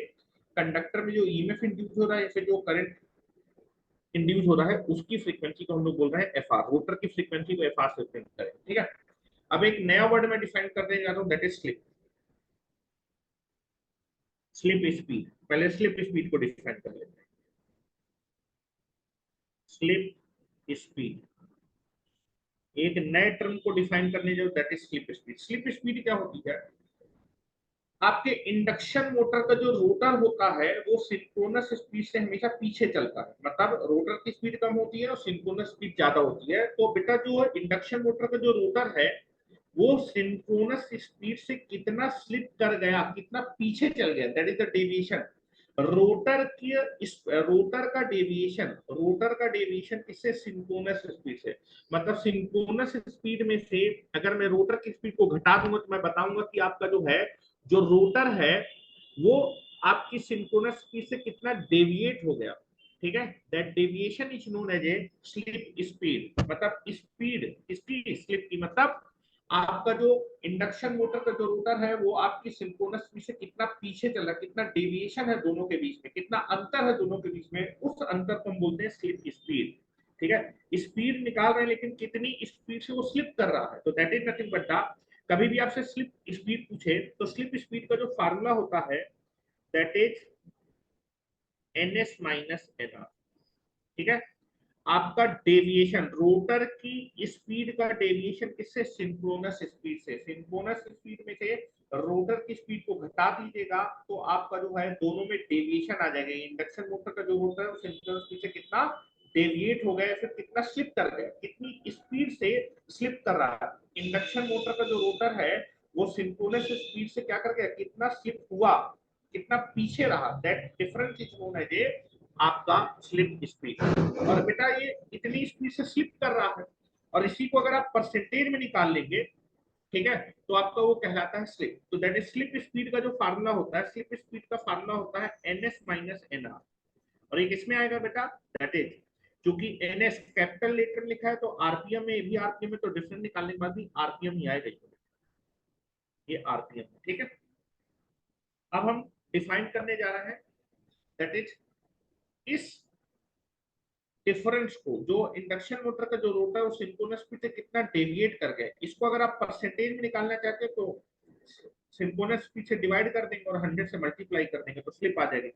कंडक्टर में जो ईएमएफ इंड्यूस हो रहा है या फिर जो करंट इंड्यूस हो रहा है उसकी फ्रीक्वेंसी को हम लोग बोल रहे हैं एफआर। रोटर की फ्रीक्वेंसी को एफआर से रिप्रेजेंट करें, ठीक है। अब एक नया वर्ड मैं डिफाइन कर देने जा रहा हूं, that is slip. Slip speed, पहले स्लिप स्पीड को डिफाइन कर लेते हैं। स्लिप स्पीड, एक नए टर्म को डिफाइन करने जो, that is slip speed. Slip speed क्या होती है, आपके इंडक्शन मोटर का जो रोटर होता है वो सिंक्रोनस स्पीड से हमेशा पीछे चलता है, मतलब रोटर की स्पीड कम होती है और सिंक्रोनस स्पीड ज्यादा होती है। तो बेटा जो इंडक्शन मोटर का जो रोटर है वो सिंक्रोनस स्पीड से कितना स्लिप कर गया, कितना पीछे चल गया, that is the deviation. Rotor की रोटर का डेविएशन, रोटर का डेविएशन किससे, सिंक्रोनस स्पीड से। मतलब सिंक्रोनस स्पीड में से अगर मैं रोटर की स्पीड को घटा दूंगा तो मैं बताऊंगा कि आपका जो है, जो रोटर है वो आपकी सिंक्रोनस स्पीड से कितना डेविएट हो गया, ठीक है। That deviation is known as a slip speed. मतलब स्पीड, इसकी स्लिप की मतलब आपका जो इंडक्शन मोटर का जो रोटर है वो आपकी सिंक्रोनस स्पीड से कितना पीछे चल रहा है, कितना डेविएशन है दोनों के बीच में, कितना अंतर है दोनों के बीच में, उस अंतर को हम बोलते हैं स्लिप स्पीड, ठीक है। स्पीड निकाल रहे हैं लेकिन कितनी स्पीड से वो स्लिप कर रहा है, तो that is nothing but the, कभी भी आपसे स्लिप स्पीड पूछे तो स्लिप स्पीड का जो फार्मूला होता है that is ns minus nr, ठीक है। आपका डेविएशन, रोटर की स्पीड का डेविएशन किससे, सिंक्रोनस स्पीड से। सिंक्रोनस स्पीड में से रोटर की स्पीड को घटा दीजिएगा तो आपका जो है दोनों में डेविएशन आ जाएगा। इंडक्शन मोटर का जो रोटर है वो सिंक्रोनस स्पीड से कितना डेविएट हो गया, फिर कितना स्लिप कर गया, कितनी स्पीड से स्लिप कर रहा है। इंडक्शन मोटर का जो रोटर है वो सिंक्रोनस स्पीड से क्या कर गया, कितना स्लिप हुआ, कितना पीछे रहा, that difference is known as a आपका स्लिप स्पीड। और बेटा ये इतनी स्पीड से स्लिप कर रहा है, और इसी को अगर आप परसेंटेज में निकाल लेंगे, ठीक है, तो आपका वो कहलाता है स्लिप। तो दैट इज स्लिप स्पीड का जो फार्मूला होता है, स्लिप स्पीड का फार्मूला होता है ns माइनस nr। और ये किसमें आएगा बेटा, दैट इज क्योंकि एनएस कैपिटल लेटर लिखा है तो आरपीएम में भी आरपीएम में तो डिफरेंस निकालने के बाद भी आरपीएम ही आएगा, ये आरपीएम है। ठीक है, अब हम डिफाइन करने जा रहे हैं, दैट इज इस डिफरेंस को, जो इंडक्शन मोटर का जो रोटर और सिंक्रोनस स्पीड से कितना डेविएट कर गए, इसको अगर आप परसेंटेज में निकालना चाहते हो तो सिंक्रोनस स्पीड से डिवाइड कर देंगे और 100 से मल्टीप्लाई कर देंगे तो स्लिप आ जाएगी।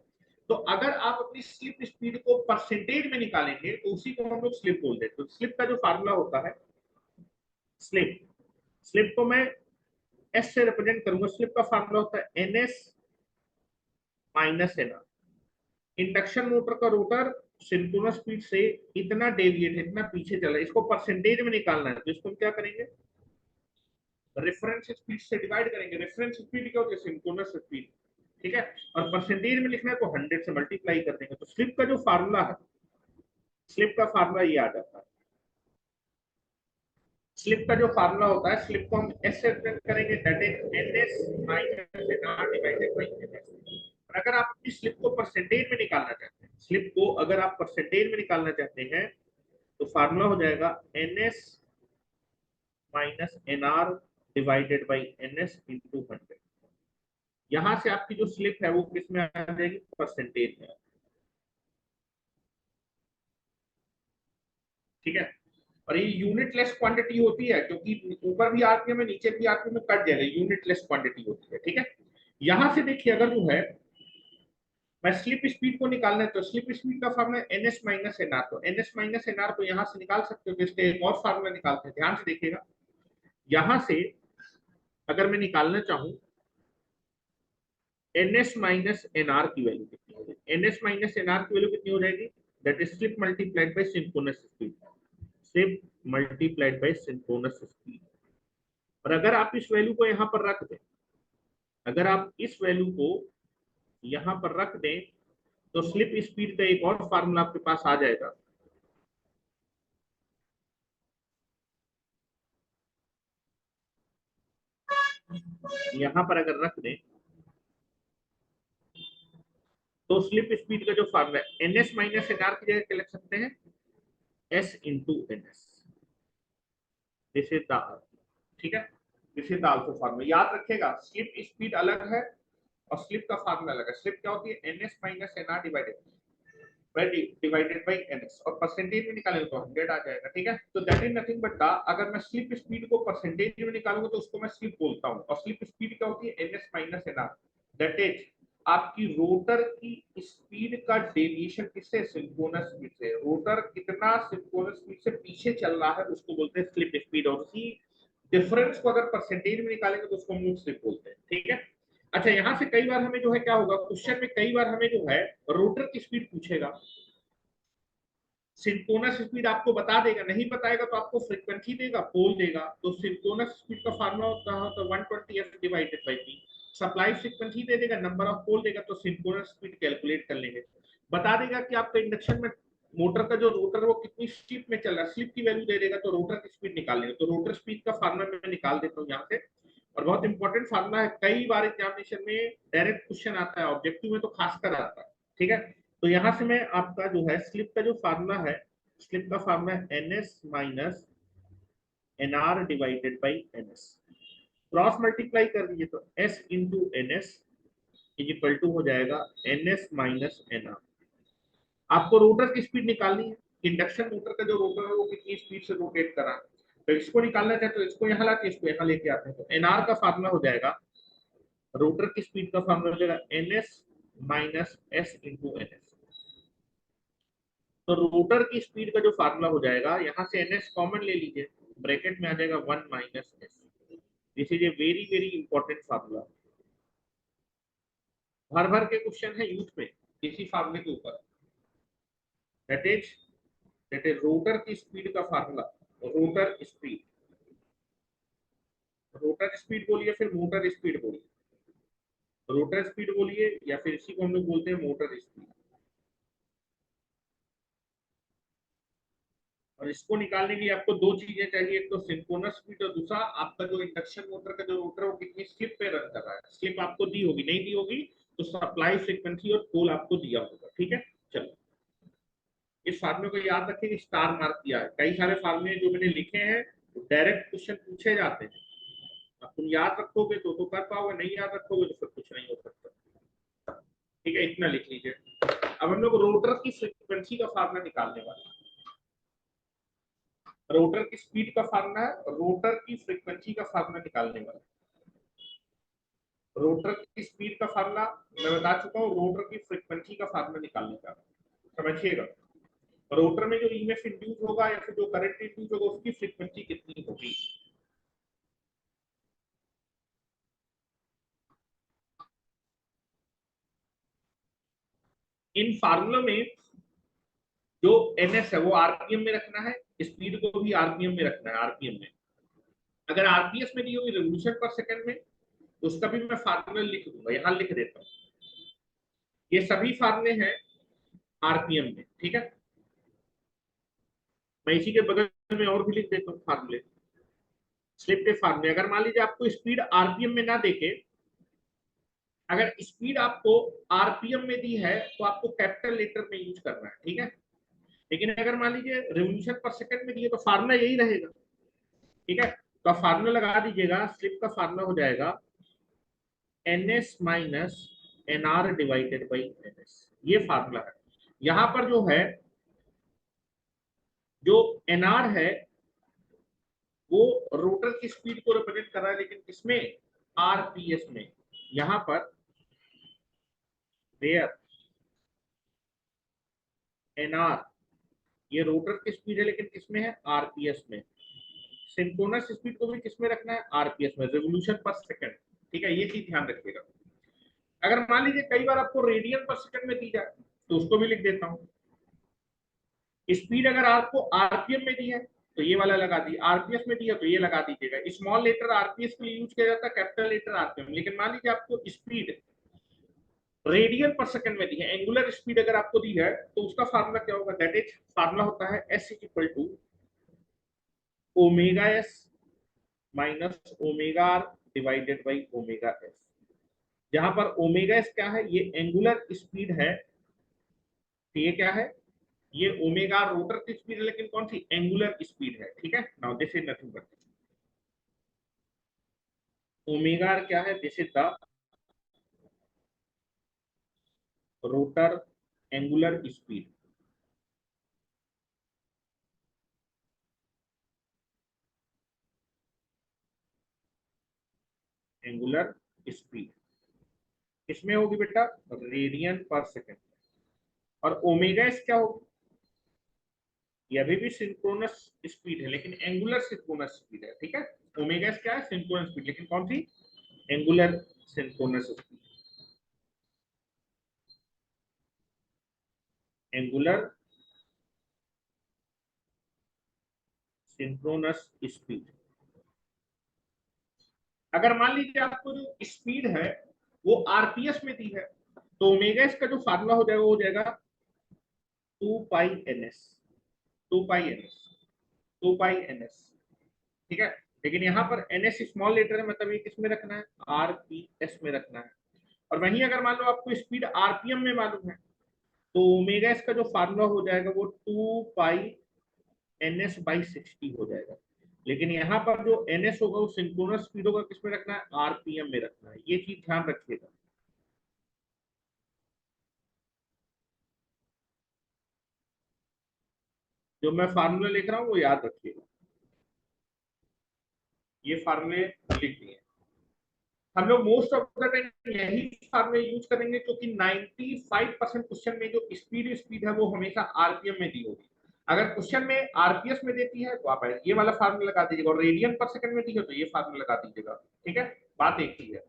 तो अगर आप अपनी स्लिप स्पीड को परसेंटेज में निकालेंगे तो उसी को हम लोग स्लिप बोलते हैं। तो स्लिप का जो फार्मूला होता है, स्लिप स्लिप को मैं एस से रिप्रेजेंट करूंगा। स्लिप का फार्मूला होता है N S minus N R. Induction motor का रोटर सिंक्रोनस स्पीड से इतना डेविएट है, इतना पीछे चला है, इसको परसेंटेज में निकालना है तो इसको हम क्या करेंगे, रेफरेंस स्पीड से डिवाइड करेंगे। रेफरेंस स्पीड क्या होती है, सिंक्रोनस स्पीड। ठीक है, और परसेंटेज में लिखना है तो 100 से मल्टीप्लाई कर देंगे। तो स्लिप का जो फार्मूला है, स्लिप का फार्मूला ये आ जाता है। स्लिप का जो फार्मूला होता है, स्लिप को हम एस से रिप्रेजेंट करेंगे, that is N S minus N R divided by N S. और अगर आप इस स्लिप को परसेंटेज में निकालना चाहते हैं, स्लिप को अगर आप परसेंटेज में निकालना चाहते हैं तो फार्मूला हो जाएगा N S minus N R divided by N S into 100। यहां से आपकी जो स्लिप है वो किस में आ जाएगी, परसेंटेज में। ठीक है, और ये यूनिट लेस क्वांटिटी होती है क्योंकि ऊपर भी आरपीएम में नीचे भी आरपीएम में कट जाएगा, यूनिट लेस क्वांटिटी होती है। ठीक है, यहां से देखिए, अगर जो है मैं स्लिप स्पीड को निकालना है तो स्लिप स्पीड का formula N S minus N R. तो N S minus N R को यहां से निकाल सकते हो, तो इसके एक और फार्मूला निकालते हैं। ध्यान से देखिएगा, यहां से अगर मैं निकालना चाहूं N S minus N R की वैल्यू कितनी हो जाएगी, N S minus N R की वैल्यू कितनी हो जाएगी, that is slip multiplied by synchronous speed, slip multiplied by synchronous speed. और अगर आप इस वैल्यू को यहां पर रख दें, अगर आप इस वैल्यू को यहां पर रख दें तो स्लिप स्पीड का एक और फार्मूला आपके पास आ जाएगा। यहां पर अगर रख दें तो स्लिप स्पीड का जो फार्मूला है N S minus N R की जगह क्या लिख सकते हैं, S into N S, this is the. ठीक है, this is the also formula. याद रखिएगा, स्लिप स्पीड अलग है और स्लिप का फार्मूला अलग है। स्लिप क्या होती है, N S minus N R divided by N S, और परसेंटेज में निकालेंगे तो 100 आ जाएगा। ठीक है, तो that is nothing but the, अगर मैं स्लिप स्पीड को परसेंटेज में निकालूंगा तो उसको मैं स्लिप बोलता हूँ। और स्लिप स्पीड क्या होती है, N S minus N R, that is आपकी रोटर की स्पीड का डेविएशन किससे, सिंक्रोनस स्पीड से। रोटर कितना सिंक्रोनस स्पीड से पीछे चल रहा है उसको बोलते हैं स्लिप स्पीड, और उसी डिफरेंस को अगर परसेंटेज में निकालेंगे तो उसको हम स्लिप बोलते हैं। ठीक है, अच्छा, यहां से कई बार हमें जो है क्या होगा, क्वेश्चन में कई बार हमें जो है रोटर की स्पीड पूछेगा। सिंक्रोनस स्पीड आपको बता देगा, नहीं बताएगा तो आपको फ्रीक्वेंसी देगा, पोल देगा। तो सिंक्रोनस स्पीड का फार्मूला होता है तो 120f divided by p। Supply frequency दे देगा, नंबर ऑफ पोल देगा, तो सिंक्रोनस स्पीड कैलकुलेट कर लेंगे। बता देगा कि आपका इंडक्शन में मोटर का जो रोटर वो कितनी स्लिप में चल रहा है, स्लिप की वैल्यू दे देगा तो रोटर की स्पीड निकाल लेंगे। तो रोटर स्पीड का फार्मूला मैं निकाल देता हूँ यहाँ से, और बहुत इंपॉर्टेंट फार्मूला है, कई बार एग्जामिनेशन में डायरेक्ट क्वेश्चन आता है, ऑब्जेक्टिव में तो खासकर आता है। ठीक है, तो यहाँ से मैं आपका जो है स्लिप का जो फार्मूला है, स्लिप का फार्मूला है N S minus N R divided by N S. Cross multiply कर दीजिए तो S into N S is equal to हो जाएगा N S minus N R. आपको रोटर की स्पीड निकालनी है, इंडक्शन मोटर का जो रोटर है वो कितनी स्पीड से रोटेट कर रहा है, तो इसको निकालना चाहते तो इसको यहाँ लाते, इसको यहाँ लेके आते हैं। तो एन आर का फार्मूला हो जाएगा, रोटर की स्पीड का फार्मूला हो जाएगा N S minus S into N S. तो रोटर की स्पीड का जो फार्मूला हो जाएगा, यहाँ से एन एस कॉमन ले लीजिए, ब्रैकेट में आ जाएगा 1 minus S. This is a very very important formula, भर भर के क्वेश्चन है यूथ में इसी फार्मूले के ऊपर। दैट इज रोटर की स्पीड का formula, rotor speed, rotor speed बोलिए फिर मोटर स्पीड बोलिए, रोटर स्पीड बोलिए या फिर इसी को हम लोग बोलते हैं मोटर स्पीड। और इसको निकालने के लिए आपको दो चीजें चाहिए, एक तो सिंक्रोनस स्पीड और दूसरा आपका जो इंडक्शन मोटर का जो रोटर वो कितनी स्लिप पे रन कर रहा है। स्लिप आपको दी होगी, नहीं दी होगी तो सप्लाई फ्रीक्वेंसी और पोल आपको दिया होगा। ठीक है, चलो इस फार्मूले को याद रखें कि स्टार मार्क किया है। कई सारे फार्मूले जो मैंने लिखे हैं वो डायरेक्ट क्वेश्चन पूछे जाते हैं। अब तुम याद रखोगे तो कर पाओगे, नहीं याद रखोगे तो फिर कुछ नहीं हो सकता। ठीक है, इतना लिख लीजिए। अब हम लोग रोटर की फ्रीक्वेंसी का फार्मूला निकालने वाले हैं। रोटर की स्पीड का फार्मूला है, रोटर की फ्रीक्वेंसी का फार्मूला निकालने वाले हैं। रोटर की स्पीड का फार्मूला मैं बता चुका हूँ, रोटर की फ्रीक्वेंसी का फार्मूला निकालने का समझिएगा। रोटर में जो ईएमएफ इंड्यूस होगा या फिर जो करंट इंड्यूस होगा उसकी फ्रीक्वेंसी कितनी होगी। इन फार्मूला में जो एनएस है वो आरपीएम में रखना है, स्पीड को भी आरपीएम में रखना है, आरपीएम में। अगर आरपीएस में दी होगी रिवोल्यूशन पर सेकंड में तो उसका भी मैं फार्मूला लिख दूंगा, यहां लिख देता हूँ। ये सभी फार्मूले हैं आरपीएम में, ठीक है। मैं इसी के बगल में और भी लिख देता हूँ फार्मूले, स्लिप के फार्मूले। अगर मान लीजिए आपको स्पीड आरपीएम में ना देके, अगर स्पीड आपको आरपीएम में दी है तो आपको कैपिटल लेटर में यूज करना है, ठीक है। लेकिन अगर मान लीजिए रिवोल्यूशन पर सेकंड में दी है तो फार्मूला यही रहेगा, ठीक है। तो आप फार्मूला लगा दीजिएगा, स्लिप का फार्मूला हो जाएगा NS minus NR divided by NS. ये फार्मूला है। यहां पर जो है, जो एनआर है वो रोटर की स्पीड को रिप्रेजेंट कर रहा है, लेकिन इसमें आरपीएस में। यहां पर वेयर एनआर ये रोटर की स्पीड है, लेकिन किसमें है, आरपीएस में। सिंक्रोनस स्पीड को भी किसमें रखना है, आरपीएस में, रिवोल्यूशन पर सेकंड। ठीक है, ये चीज ध्यान रखिएगा। अगर मान लीजिए कई बार आपको रेडियन पर सेकंड में दी जाए तो उसको भी लिख देता हूँ। स्पीड अगर आपको आरपीएम में दी है तो ये वाला लगा दी, आरपीएस में दी है तो ये लगा दीजिएगा। स्मॉल लेटर आरपीएस के लिए यूज किया जाता है, कैपिटल लेटर आरपीएम। लेकिन मान लीजिए आपको स्पीड रेडियन पर सेकंड में दी है, एंगुलर स्पीड अगर आपको दी है तो उसका फार्मूला क्या होगा, दैट इज फार्मूला होता है S equal to omega S minus omega R divided by omega S. जहां पर ओमेगा एस क्या है, ये एंगुलर स्पीड है, तो ये क्या है, ये ओमेगा रोटर की स्पीड है, लेकिन कौन सी, एंगुलर स्पीड है, ठीक है। Now this is nothing but omega क्या है, this is the rotor angular speed. Angular speed किसमें होगी बेटा, रेडियन पर सेकेंड। और ओमेगा एस क्या होगी, ये अभी भी सिंक्रोनस स्पीड है, लेकिन एंगुलर सिंक्रोनस स्पीड है, ठीक है। ओमेगा एस क्या है, सिंक्रोनस स्पीड, लेकिन कौन सी, angular synchronous speed. Angular synchronous speed. अगर मान लीजिए आपको जो स्पीड है वो आरपीएस में दी है तो ओमेगा एस का जो फार्मूला हो जाएगा वो हो जाएगा 2 पाई एन एस, 2 पाई एन एस, 2 पाई एन एस, ठीक है। लेकिन यहाँ पर एन एस स्मॉल लेटर है, मतलब ये किस में रखना है, आरपीएस में रखना है। और वहीं अगर मान लो आपको स्पीड आरपीएम में मालूम है तो ओमेगा एस का जो फार्मूला हो जाएगा वो 2 पाई एन एस बाई 60 हो जाएगा। लेकिन यहाँ पर जो एन एस होगा वो सिंक्रोनस स्पीड होगा, किस में रखना है, आरपीएम में रखना है। ये चीज ध्यान रखिएगा। जो मैं फार्मूला लिख रहा हूँ वो याद रखिएगा, ये फार्मूले लिख दिए। हम लोग मोस्ट ऑफ द टाइम यही फार्मूले यूज करेंगे, क्योंकि 95% क्वेश्चन में जो स्पीड स्पीड है वो हमेशा आरपीएम में दी होगी। अगर क्वेश्चन में आरपीएस में देती है तो आप ये वाला फार्मूला लगा दीजिएगा, और रेडियन पर सेकंड में दी है तो ये फार्मूला लगा दीजिएगा, ठीक है। बात एक ही है।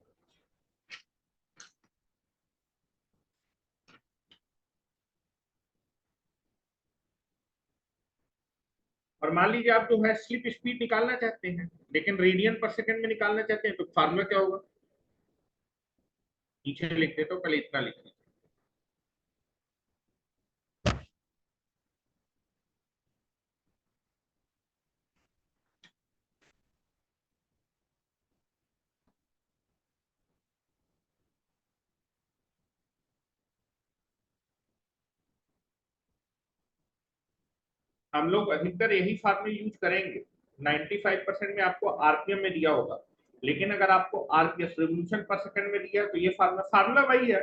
और मान लीजिए आप जो है स्लिप स्पीड निकालना चाहते हैं लेकिन रेडियन पर सेकंड में निकालना चाहते हैं तो फार्मूला क्या होगा, नीचे लिख देते हो, पहले इतना लिख लीजिए। हम लोग अधिकतर यही फार्मूला यूज करेंगे। 95% में आपको आरपीएम में दिया होगा, लेकिन अगर आपको आरपीएस रिवोल्यूशन पर सेकंड में दिया तो ये फार्मूला फार्मूला वही है,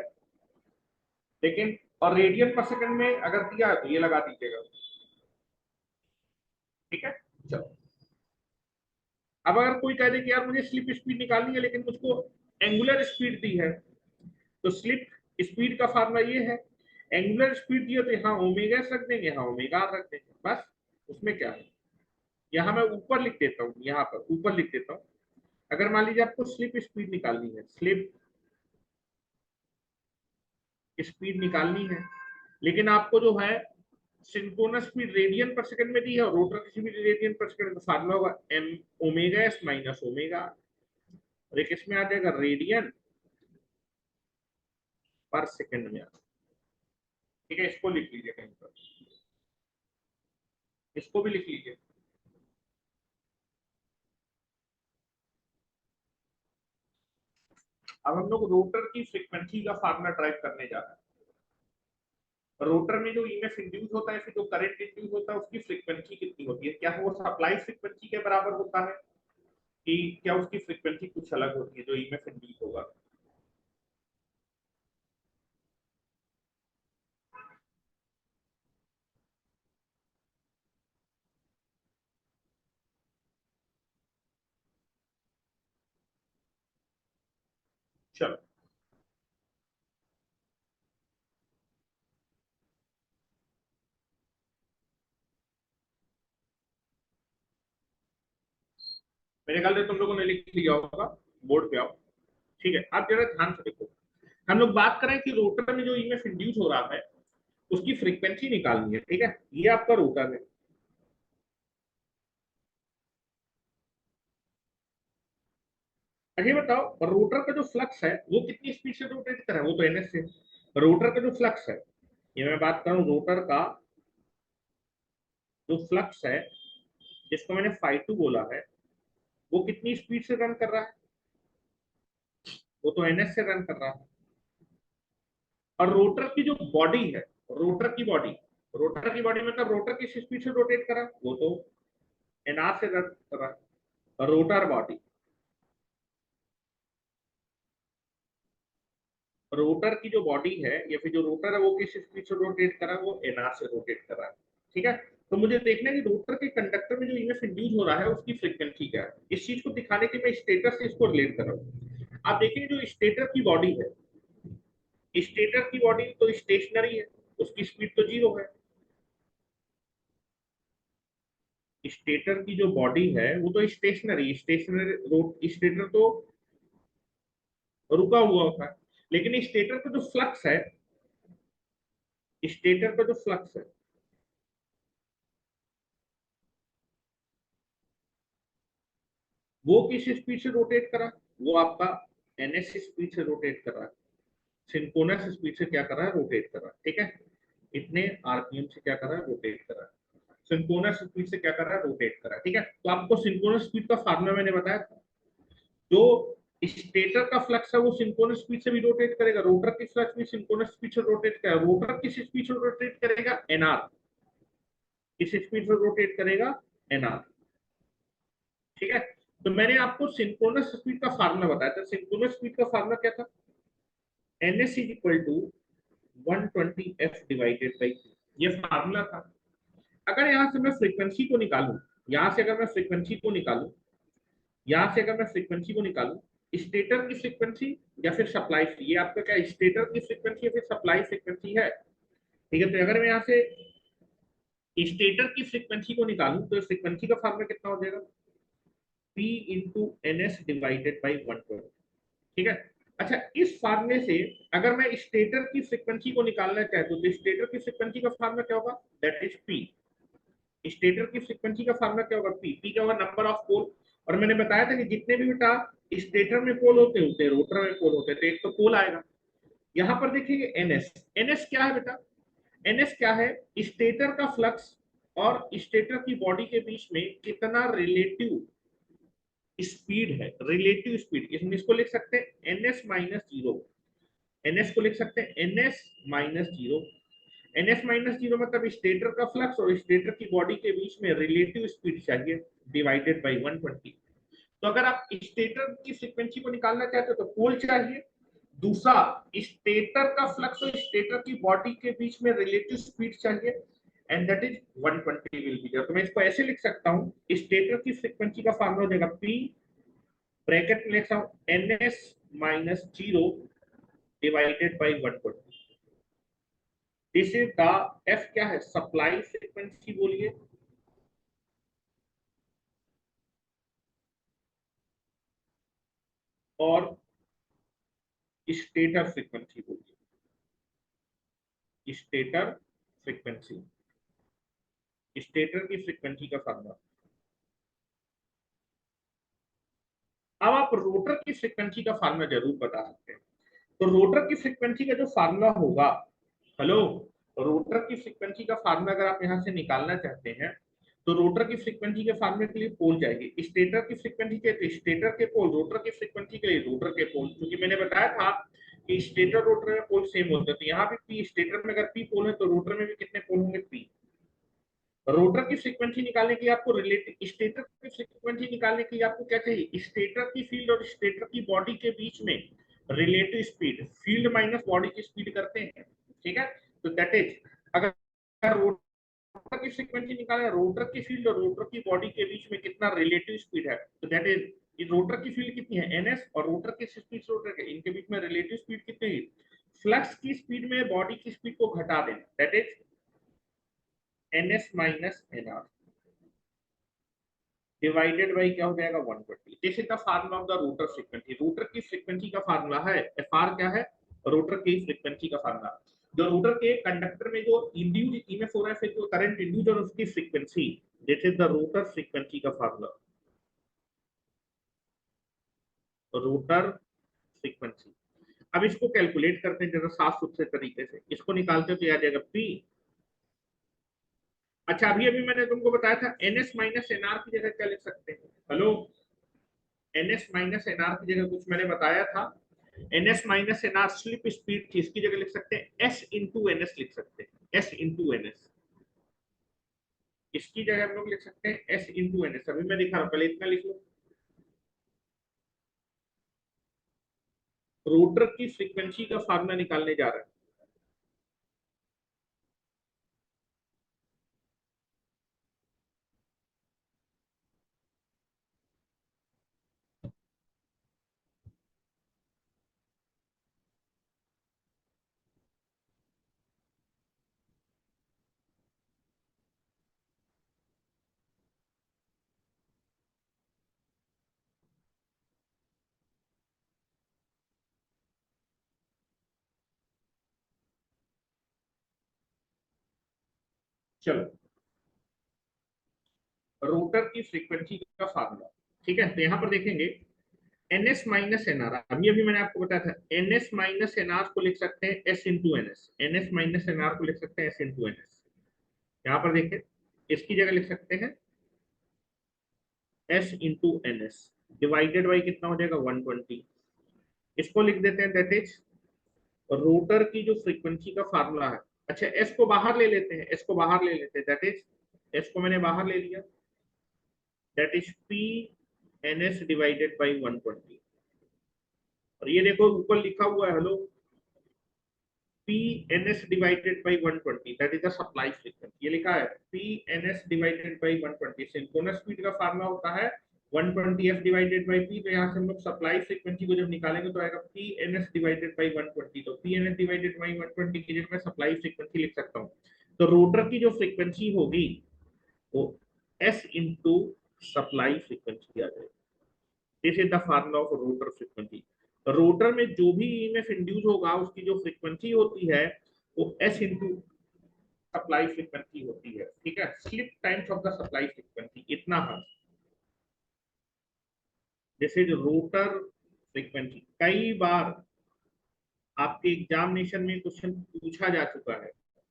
लेकिन और रेडियन पर सेकंड में अगर दिया है तो ये लगा दीजिएगा। ठीक है, चलो। अब अगर कोई कह दे कि यार मुझे स्लिप स्पीड निकालनी है लेकिन मुझको एंगुलर स्पीड दी है, तो स्लिप स्पीड का फार्मूला ये है। एंगुलर स्पीड दिया तो यहाँ ओमेगा एस रख देंगे, यहाँ ओमेगा आर रख देंगे, बस। उसमें क्या है, यहाँ मैं ऊपर लिख देता हूँ, यहाँ पर ऊपर लिख देता हूँ। अगर मान लीजिए आपको स्लिप स्पीड निकालनी है, स्लिप स्पीड निकालनी है, लेकिन आपको जो है synchronous speed radian per second में दी है और रोटर की स्पीड रेडियन पर सेकंड में, फार्मूला होगा M omega S minus omega, और एक इसमें आ जाएगा रेडियन पर सेकंड में। ठीक है, इसको लिख लीजिए कहीं पर, इसको भी लिख लीजिए। अब हम लोग रोटर की फ्रीक्वेंसी का फार्मूला ड्राइव करने जा रहे हैं। रोटर में जो ईएमएफ इंड्यूस होता है, फिर जो करंट इंड्यूस होता है, उसकी फ्रीक्वेंसी कितनी होती है, क्या वो सप्लाई फ्रीक्वेंसी के बराबर होता है कि क्या उसकी फ्रीक्वेंसी कुछ अलग होती है जो ईएमएफ इंड्यूस होगा। चलो, मेरे ख्याल से तुम लोगों ने लिख लिया होगा, बोर्ड पे आओ। ठीक है, आप जरा ध्यान से देखो। हम लोग बात करें कि रोटर में जो ईएमएफ इंड्यूस हो रहा है उसकी फ्रीक्वेंसी निकालनी है। ठीक है, ये आपका रोटर है। अच्छा बताओ, रोटर का जो फ्लक्स है वो कितनी स्पीड से रोटेट कर रहा है, वो तो एनएस से। रोटर का जो फ्लक्स है, ये मैं बात करूं रोटर का जो फ्लक्स है, जिसको मैंने फाई 2 बोला है, वो कितनी स्पीड से रन कर रहा है, वो तो एनएस से रन कर रहा है। और रोटर की जो बॉडी है, रोटर की बॉडी रोटर की बॉडी मतलब रोटर किस स्पीड से रोटेट कर रहा है, वो तो एनआर से रन कर रहा है। रोटर बॉडी, रोटर की जो बॉडी है या फिर जो रोटर है वो किस स्पीड से रोटेट कर रहा है, वो एनआर से रोटेट कर रहा है। ठीक है, तो मुझे देखना है कि रोटर के कंडक्टर में जो ईएमएफ इंड्यूस हो रहा है उसकी फ्रीक्वेंसी क्या है। इस चीज को दिखाने के मैं स्टेटर से इसको रिलेट कर रहा हूँ। आप देखेंगे जो स्टेटर की बॉडी है, स्टेटर की बॉडी तो स्टेशनरी है, उसकी स्पीड तो जीरो है। स्टेटर की जो बॉडी है वो तो स्टेशनरी स्टेशनरी स्टेटर तो रुका हुआ होता है, लेकिन स्टेटर का जो फ्लक्स है, स्टेटर का जो फ्लक्स है वो किस स्पीड से रोटेट कर रहा है, वो आपका एनएस स्पीड से रोटेट कर रहा है। सिंक्रोनस स्पीड से क्या कर रहा है, रोटेट कर रहा है। ठीक है, इतने आरपीएम से क्या कर रहा है, रोटेट कर रहा है। सिंक्रोनस स्पीड से क्या कर रहा है, रोटेट कर रहा है। ठीक है, तो आपको सिंक्रोनस स्पीड का फार्मूला मैंने बताया था। जो स्टेटर का फ्लक्स है वो सिंक्रोनस स्पीड से भी रोटेट करेगा, रोटर की फ्लक्स भी सिंक्रोनस स्पीड से रोटेट करेगा। रोटर किस स्पीड से रोटेट करेगा, एनआर। किस स्पीड से रोटेट करेगा, एनआर। ठीक है, तो मैंने आपको सिंक्रोनस स्पीड का फार्मूला बताया था। सिंक्रोनस स्पीड का फार्मूला क्या था, ns is equal to 120f divided by, ये फार्मूला था। अगर यहां से मैं फ्रीक्वेंसी को निकालूं, यहां से अगर मैं फ्रीक्वेंसी को निकालूं, यहां से अगर मैं फ्रीक्वेंसी को निकालूं, स्टेटर की फ्रीक्वेंसी या फिर सप्लाई, ये आपका क्या स्टेटर की फ्रीक्वेंसी या फिर सप्लाई फ्रीक्वेंसी है। ठीक है, तो अगर मैं यहाँ से स्टेटर की फ्रीक्वेंसी को निकालूं तो फ्रीक्वेंसी का फार्मूला कितना हो जाएगा, P into N S divided by 120। ठीक है, अच्छा इस फार्मूले से अगर मैं स्टेटर की फ्रीक्वेंसी को निकालना चाहता हूं तो स्टेटर की फ्रीक्वेंसी का फार्मूला क्या होगा, दैट इज पी। स्टेटर की फ्रीक्वेंसी का फार्मूला क्या होगा, पी। पी क्या होगा, नंबर ऑफ पोल। और मैंने बताया था कि जितने भी बेटा स्टेटर में पोल होते होते रोटर में पोल होते, तो एक तो पोल आएगा। यहाँ पर देखिए एनएस, एनएस क्या है बेटा, एनएस क्या है, स्टेटर का फ्लक्स और स्टेटर की बॉडी के बीच में कितना रिलेटिव स्पीड है, रिलेटिव स्पीड। इसको लिख सकते हैं एनएस माइनस जीरो, एनएस को लिख सकते हैं NS minus zero. NS minus zero मतलब स्टेटर का फ्लक्स और स्टेटर की बॉडी के बीच में रिलेटिव स्पीड चाहिए डिवाइडेड बाई 120। तो अगर आप स्टेटर की फ्रीक्वेंसी को निकालना चाहते हो तो पोल चाहिए, दूसरा स्टेटर का फ्लक्स और स्टेटर की बॉडी के बीच में रिलेटिव स्पीड चाहिए, and that is 120 will be there. तो मैं इसको ऐसे लिख सकता हूं, स्टेटर की फ्रीक्वेंसी का फार्मूला हो जाएगा P ब्रैकेट में लिखता हूं NS minus zero divided by 120। This is the F क्या है, सप्लाई फ्रीक्वेंसी बोलिए, और स्टेटर फ्रीक्वेंसी बोलिए, स्टेटर फ्रीक्वेंसी, स्टेटर की फ्रीक्वेंसी का फार्मूला। अब आप रोटर की फ्रीक्वेंसी का फार्मूला जरूर बता सकते हैं। तो रोटर की फ्रीक्वेंसी का जो फार्मूला होगा, हेलो, रोटर की फ्रीक्वेंसी का फार्मूला अगर आप यहां से निकालना चाहते हैं तो रोटर की फ्रीक्वेंसी के फार्मूले के लिए पोल चाहिए, स्टेटर की फ्रीक्वेंसी के स्टेटर के पोल, रोटर की फ्रीक्वेंसी के लिए रोटर के पोल, क्योंकि मैंने बताया था कि स्टेटर रोटर में पोल सेम होते हैं। तो यहाँ भी पी, स्टेटर में अगर पी पोल है तो रोटर में भी कितने पोल होंगे, पी। रोटर की फ्रीक्वेंसी निकालने के लिए आपको रिलेटिव, स्टेटर की फ्रीक्वेंसी निकालने के लिए आपको क्या चाहिए, स्टेटर की फील्ड और स्टेटर की बॉडी के बीच में relative speed, field minus body की स्पीड करते हैं, ठीक है। तो दैट इज, अगर रोटर की फ्रीक्वेंसी निकाले, रोटर की फील्ड और रोटर की बॉडी के बीच में कितना रिलेटिव स्पीड है, तो दैट इज, रोटर की फील्ड कितनी है NS, और रोटर की स्पीड, रोटर के इनके बीच में रिलेटिव स्पीड कितनी है, फ्लक्स की स्पीड में बॉडी की स्पीड को घटा देना, that is NS minus NR divided by क्या हो जाएगा 120। This is the formula of the rotor frequency. Rotor की फ्रीक्वेंसी का फार्मूला है FR, क्या है, रोटर की फ्रीक्वेंसी का फार्मूला। जो रोटर के कंडक्टर में जो इंड्यूस ईएमएफ हो रहा है, फिर जो करंट इंड्यूस और उसकी frequency, this is the rotor frequency का फार्मूला, रोटर फ्रीक्वेंसी। अब इसको कैलकुलेट करते हैं जरा साफ सुथरे तरीके से, इसको निकालते हैं तो आ जाएगा P। अच्छा, अभी अभी मैंने तुमको बताया था NS माइनस NR की जगह क्या लिख सकते हैं, हेलो, NS माइनस NR की जगह कुछ मैंने बताया था, NS minus NR slip speed थी, इसकी जगह लिख सकते हैं S इंटू NS लिख सकते हैं, S इंटू NS, इसकी जगह हम लोग लिख सकते हैं S इंटू NS। अभी मैं दिखा रहा हूं, पहले इतना लिख लो। रोटर की फ्रीक्वेंसी का फार्मूला निकालने जा रहा है, चलो, रोटर की फ्रीक्वेंसी का फार्मूला, ठीक है। तो यहां पर देखेंगे NS माइनस NR, अभी अभी मैंने आपको बताया था NS माइनस NR को लिख सकते हैं S into NS, NS minus NR को लिख सकते हैं S इंटू NS। यहाँ पर देखिए, इसकी जगह लिख सकते हैं S into NS divided by कितना हो जाएगा 120। इसको लिख देते हैं दैट इज रोटर की जो फ्रीक्वेंसी का फार्मूला है। अच्छा, S को बाहर ले लेते हैं, S को बाहर ले लेते हैं, दैट इज, S को मैंने बाहर ले लिया, that is P NS divided by 120। और ये देखो ऊपर लिखा हुआ है, hello, P NS divided by 120, that is the supply frequency। ये लिखा है P NS divided by 120। Synchronous speed का फार्मूला होता है 120F divided by P। तो यहाँ से हम लोग सप्लाई फ्रीक्वेंसी को जब निकालेंगे तो आएगा P NS divided by 120। तो P NS divided by 120 की जगह मैं सप्लाई फ्रीक्वेंसी लिख सकता हूँ। तो रोटर की जो फ्रीक्वेंसी होगी वो S इंटू सप्लाई फ्रीक्वेंसी आ जाएगी। This is the formula of rotor frequency. Rotor में जो भी ईएमएफ इंड्यूस होगा उसकी जो फ्रीक्वेंसी होती है वो S इंटू सप्लाई फ्रीक्वेंसी होती है, ठीक है। Slip times of the supply frequency इतना है। This is rotor frequency. कई बार आपके एग्जामिनेशन में क्वेश्चन पूछा जा चुका है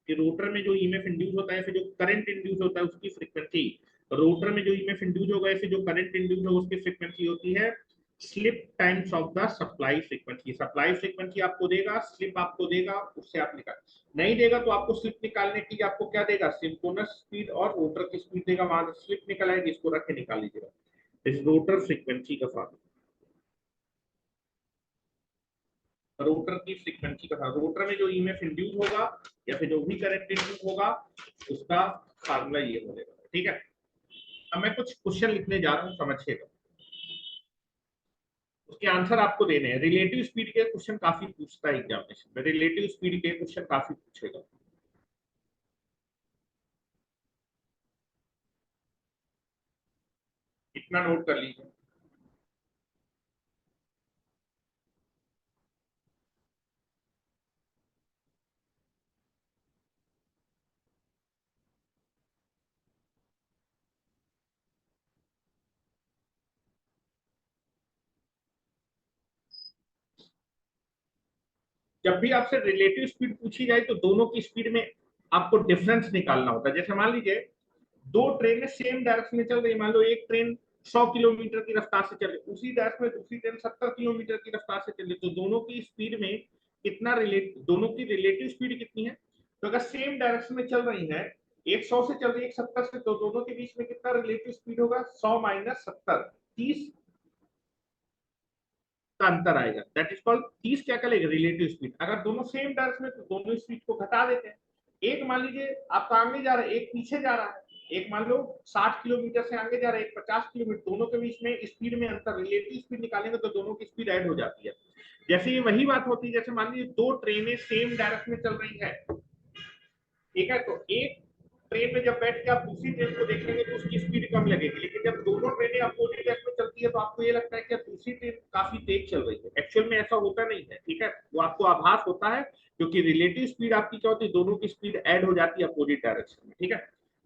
कि रोटर में जो ईएमएफ इंड्यूस होता है फिर जो करंट इंड्यूस होता है उसकी फ्रीक्वेंसी, रोटर में जो ईएमएफ इंड्यूस होगा ऐसे जो करंट इंड्यूस होगा उसकी फ्रीक्वेंसी होती है slip times of the supply frequency. Supply frequency आपको देगा, स्लिप आपको देगा, उससे आप निकाल, नहीं देगा तो आपको स्लिप निकालने के लिए आपको क्या देगा, सिंक्रोनस स्पीड और रोटर की स्पीड देगा, वहां से स्लिप निकल आएगी, इसको रख के निकाल लीजिएगा। इस रोटर फ्रीक्वेंसी का फॉर्मूला, रोटर की फ्रीक्वेंसी का फॉर्मूला, रोटर में जो ईएमएफ इंड्यूस होगा या फिर जो भी करंट इंड्यूस होगा उसका फार्मूला ये हो जाएगा। ठीक है, अब मैं कुछ क्वेश्चन लिखने जा रहा हूँ, समझिएगा, उसके आंसर आपको देने हैं। रिलेटिव स्पीड के क्वेश्चन काफी पूछता है एग्जामिनेशन में, रिलेटिव स्पीड के क्वेश्चन काफी पूछेगा। इतना नोट कर लीजिए। जब भी आपसे रिलेटिव स्पीड पूछी जाए तो दोनों की स्पीड में आपको डिफरेंस निकालना होता है। जैसे मान लीजिए दो ट्रेनें सेम डायरेक्शन में चल रही, मान लो एक ट्रेन 100 किलोमीटर की रफ्तार से चल रही, उसी डायरेक्शन में दूसरी ट्रेन 70 किलोमीटर की रफ्तार से चल रही, तो दोनों की स्पीड में कितना दोनों की रिलेटिव स्पीड कितनी है। तो अगर सेम डायरेक्शन में चल रही है, एक 100 से चल रही है, एक 70 से, तो दोनों के बीच में कितना रिलेटिव स्पीड होगा, 100 माइनस 70, 30 का अंतर आएगा। दैट इज कॉल्ड 30 क्या करेगा, रिलेटिव स्पीड। अगर दोनों सेम डायरेक्शन में तो दोनों स्पीड को घटा देते हैं। एक मान लीजिए आपका आगे जा रहा है, एक पीछे जा रहा है, एक मान लो 60 किलोमीटर से आगे जा रहा है, एक 50 किलोमीटर, दोनों के बीच में स्पीड में अंतर, रिलेटिव स्पीड निकालेंगे तो दोनों की स्पीड ऐड हो जाती है। जैसे ये वही बात होती है, जैसे मान लीजिए दो ट्रेनें सेम डायरेक्शन में चल रही है, ठीक है, तो एक ट्रेन में जब बैठ के आप दूसरी ट्रेन को देखेंगे तो उसकी स्पीड कम लगेगी, लेकिन जब दोनों ट्रेनें अपोजिट डायरेक्शन में चलती है तो आपको ये लगता है कि दूसरी ट्रेन काफी तेज चल रही है। एक्चुअल में ऐसा होता नहीं है, ठीक है, वो आपको आभास होता है, क्योंकि रिलेटिव स्पीड आपकी क्या होती है, दोनों की स्पीड ऐड हो जाती है अपोजिट डायरेक्शन में। ठीक है,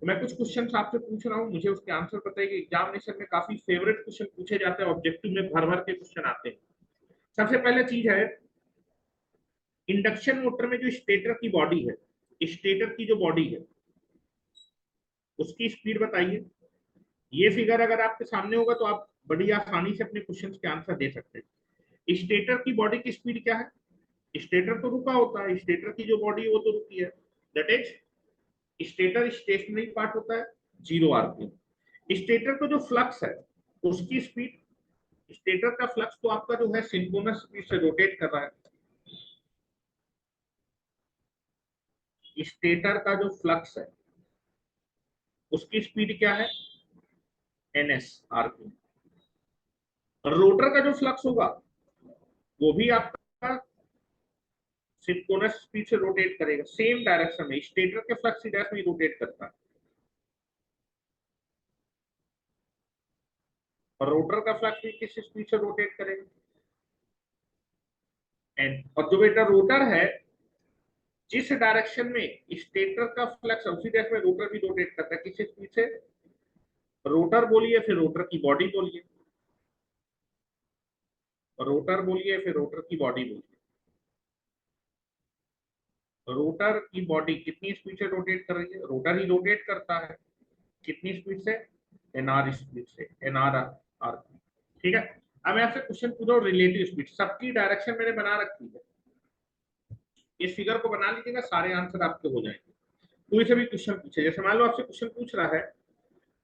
तो मैं कुछ क्वेश्चन आपसे पूछ रहा हूँ, मुझे उसके आंसर पता है कि एग्जामिनेशन में काफी फेवरेट क्वेश्चन पूछे जाते हैं, ऑब्जेक्टिव में भर भर के क्वेश्चन आते हैं। सबसे पहले चीज है, इंडक्शन मोटर में जो स्टेटर की बॉडी है, स्टेटर की जो बॉडी है उसकी स्पीड बताइए। ये फिगर अगर आपके सामने होगा तो आप बड़ी आसानी से अपने क्वेश्चन के आंसर दे सकते हैं। स्टेटर की बॉडी की स्पीड क्या है, स्टेटर तो रुका होता है, स्टेटर की जो बॉडी है वो तो रुकी है, that is stator stationary part होता है, 0 आरपीएम। स्टेटर का जो फ्लक्स है उसकी स्पीड, स्टेटर का फ्लक्स तो आपका जो है सिंक्रोनस स्पीड से रोटेट कर रहा है, स्टेटर का जो फ्लक्स है उसकी स्पीड क्या है, ns आरपीएम। रोटर का जो फ्लक्स होगा वो भी आपका सिंक्रोनस स्पीड से रोटेट करेगा, सेम डायरेक्शन में, स्टेटर के फ्लक्स की डायरेक्शन में रोटेट करता है, और रोटर का फ्लक्स भी किस स्पीड से रोटेट करेगा, एंड। और जो बेटा रोटर है, जिस डायरेक्शन में स्टेटर का फ्लक्स उसी डायरेक्शन में रोटर भी रोटेट करता है, किस स्पीड से, रोटर बोलिए फिर रोटर की बॉडी बोलिए, रोटर बोलिए फिर रोटर की बॉडी बोलिए। रोटर की बॉडी कितनी स्पीड से रोटेट कर रही है, रोटर ही रोटेट करता है, कितनी स्पीड से, एनआर स्पीड से, एनआर आर। ठीक है, अब मैं आपसे क्वेश्चन पूछ रहा हूँ, रिलेटिव स्पीड, सबकी डायरेक्शन मैंने बना रखी है, इस फिगर को बना लीजिएगा, सारे आंसर आपके हो जाएंगे। कोई से भी क्वेश्चन पूछे, जैसे मान लो आपसे क्वेश्चन पूछ रहा है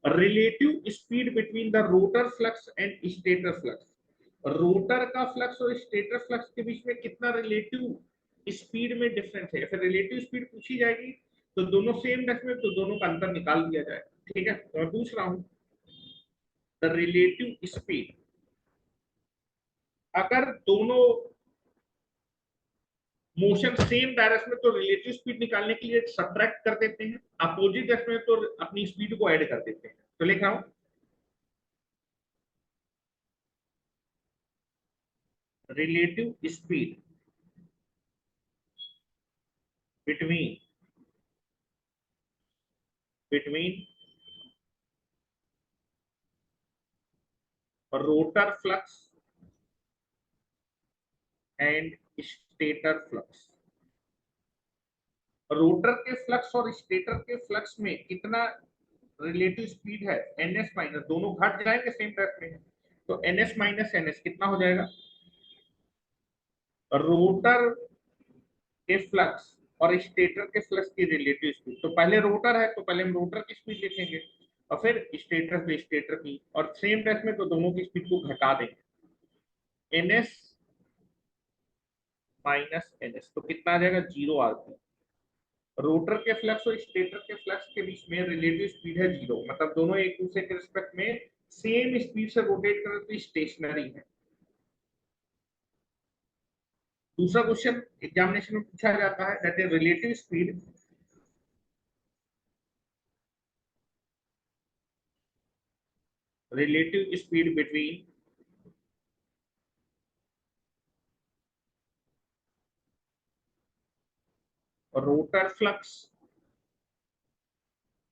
relative speed between the rotor flux and stator flux, rotor का फ्लक्स और स्टेटर फ्लक्स के बीच में कितना रिलेटिव स्पीड में डिफरेंस है, फिर रिलेटिव स्पीड पूछी जाएगी तो दोनों सेम डेस्क में, तो दोनों का अंतर निकाल दिया जाए। ठीक है, तो मैं पूछ रहा हूँ द रिलेटिव स्पीड, अगर दोनों मोशन सेम डायरेक्शन में तो रिलेटिव स्पीड निकालने के लिए सब्ट्रैक्ट कर देते हैं, अपोजिट डायरेक्शन में तो अपनी स्पीड को ऐड कर देते हैं। तो लिख रहा हूं relative speed between between rotor flux and stator flux. Rotor के फ्लक्स और स्टेटर के फ्लक्स में कितना रिलेटिव स्पीड है, ns माइनस, दोनों घट जाएंगे सेम डायरेक्शन में, तो NS माइनस NS कितना हो जाएगा? रोटर के फ्लक्स और स्टेटर के फ्लक्स की रिलेटिव स्पीड। तो पहले रोटर है तो पहले हम रोटर की स्पीड लिखेंगे और फिर स्टेटर पे स्टेटर की, और सेम रेस में तो दोनों की स्पीड को घटा देंगे। NS माइनस NS तो कितना आ जाएगा? 0 RPM। रोटर के फ्लक्स और स्टेटर के फ्लक्स के बीच में रिलेटिव स्पीड है 0, मतलब दोनों एक दूसरे के रिस्पेक्ट में सेम स्पीड से रोटेट कर रहे तो स्टेशनरी है। दूसरा क्वेश्चन एग्जामिनेशन में पूछा जाता है, that is relative speed between rotor flux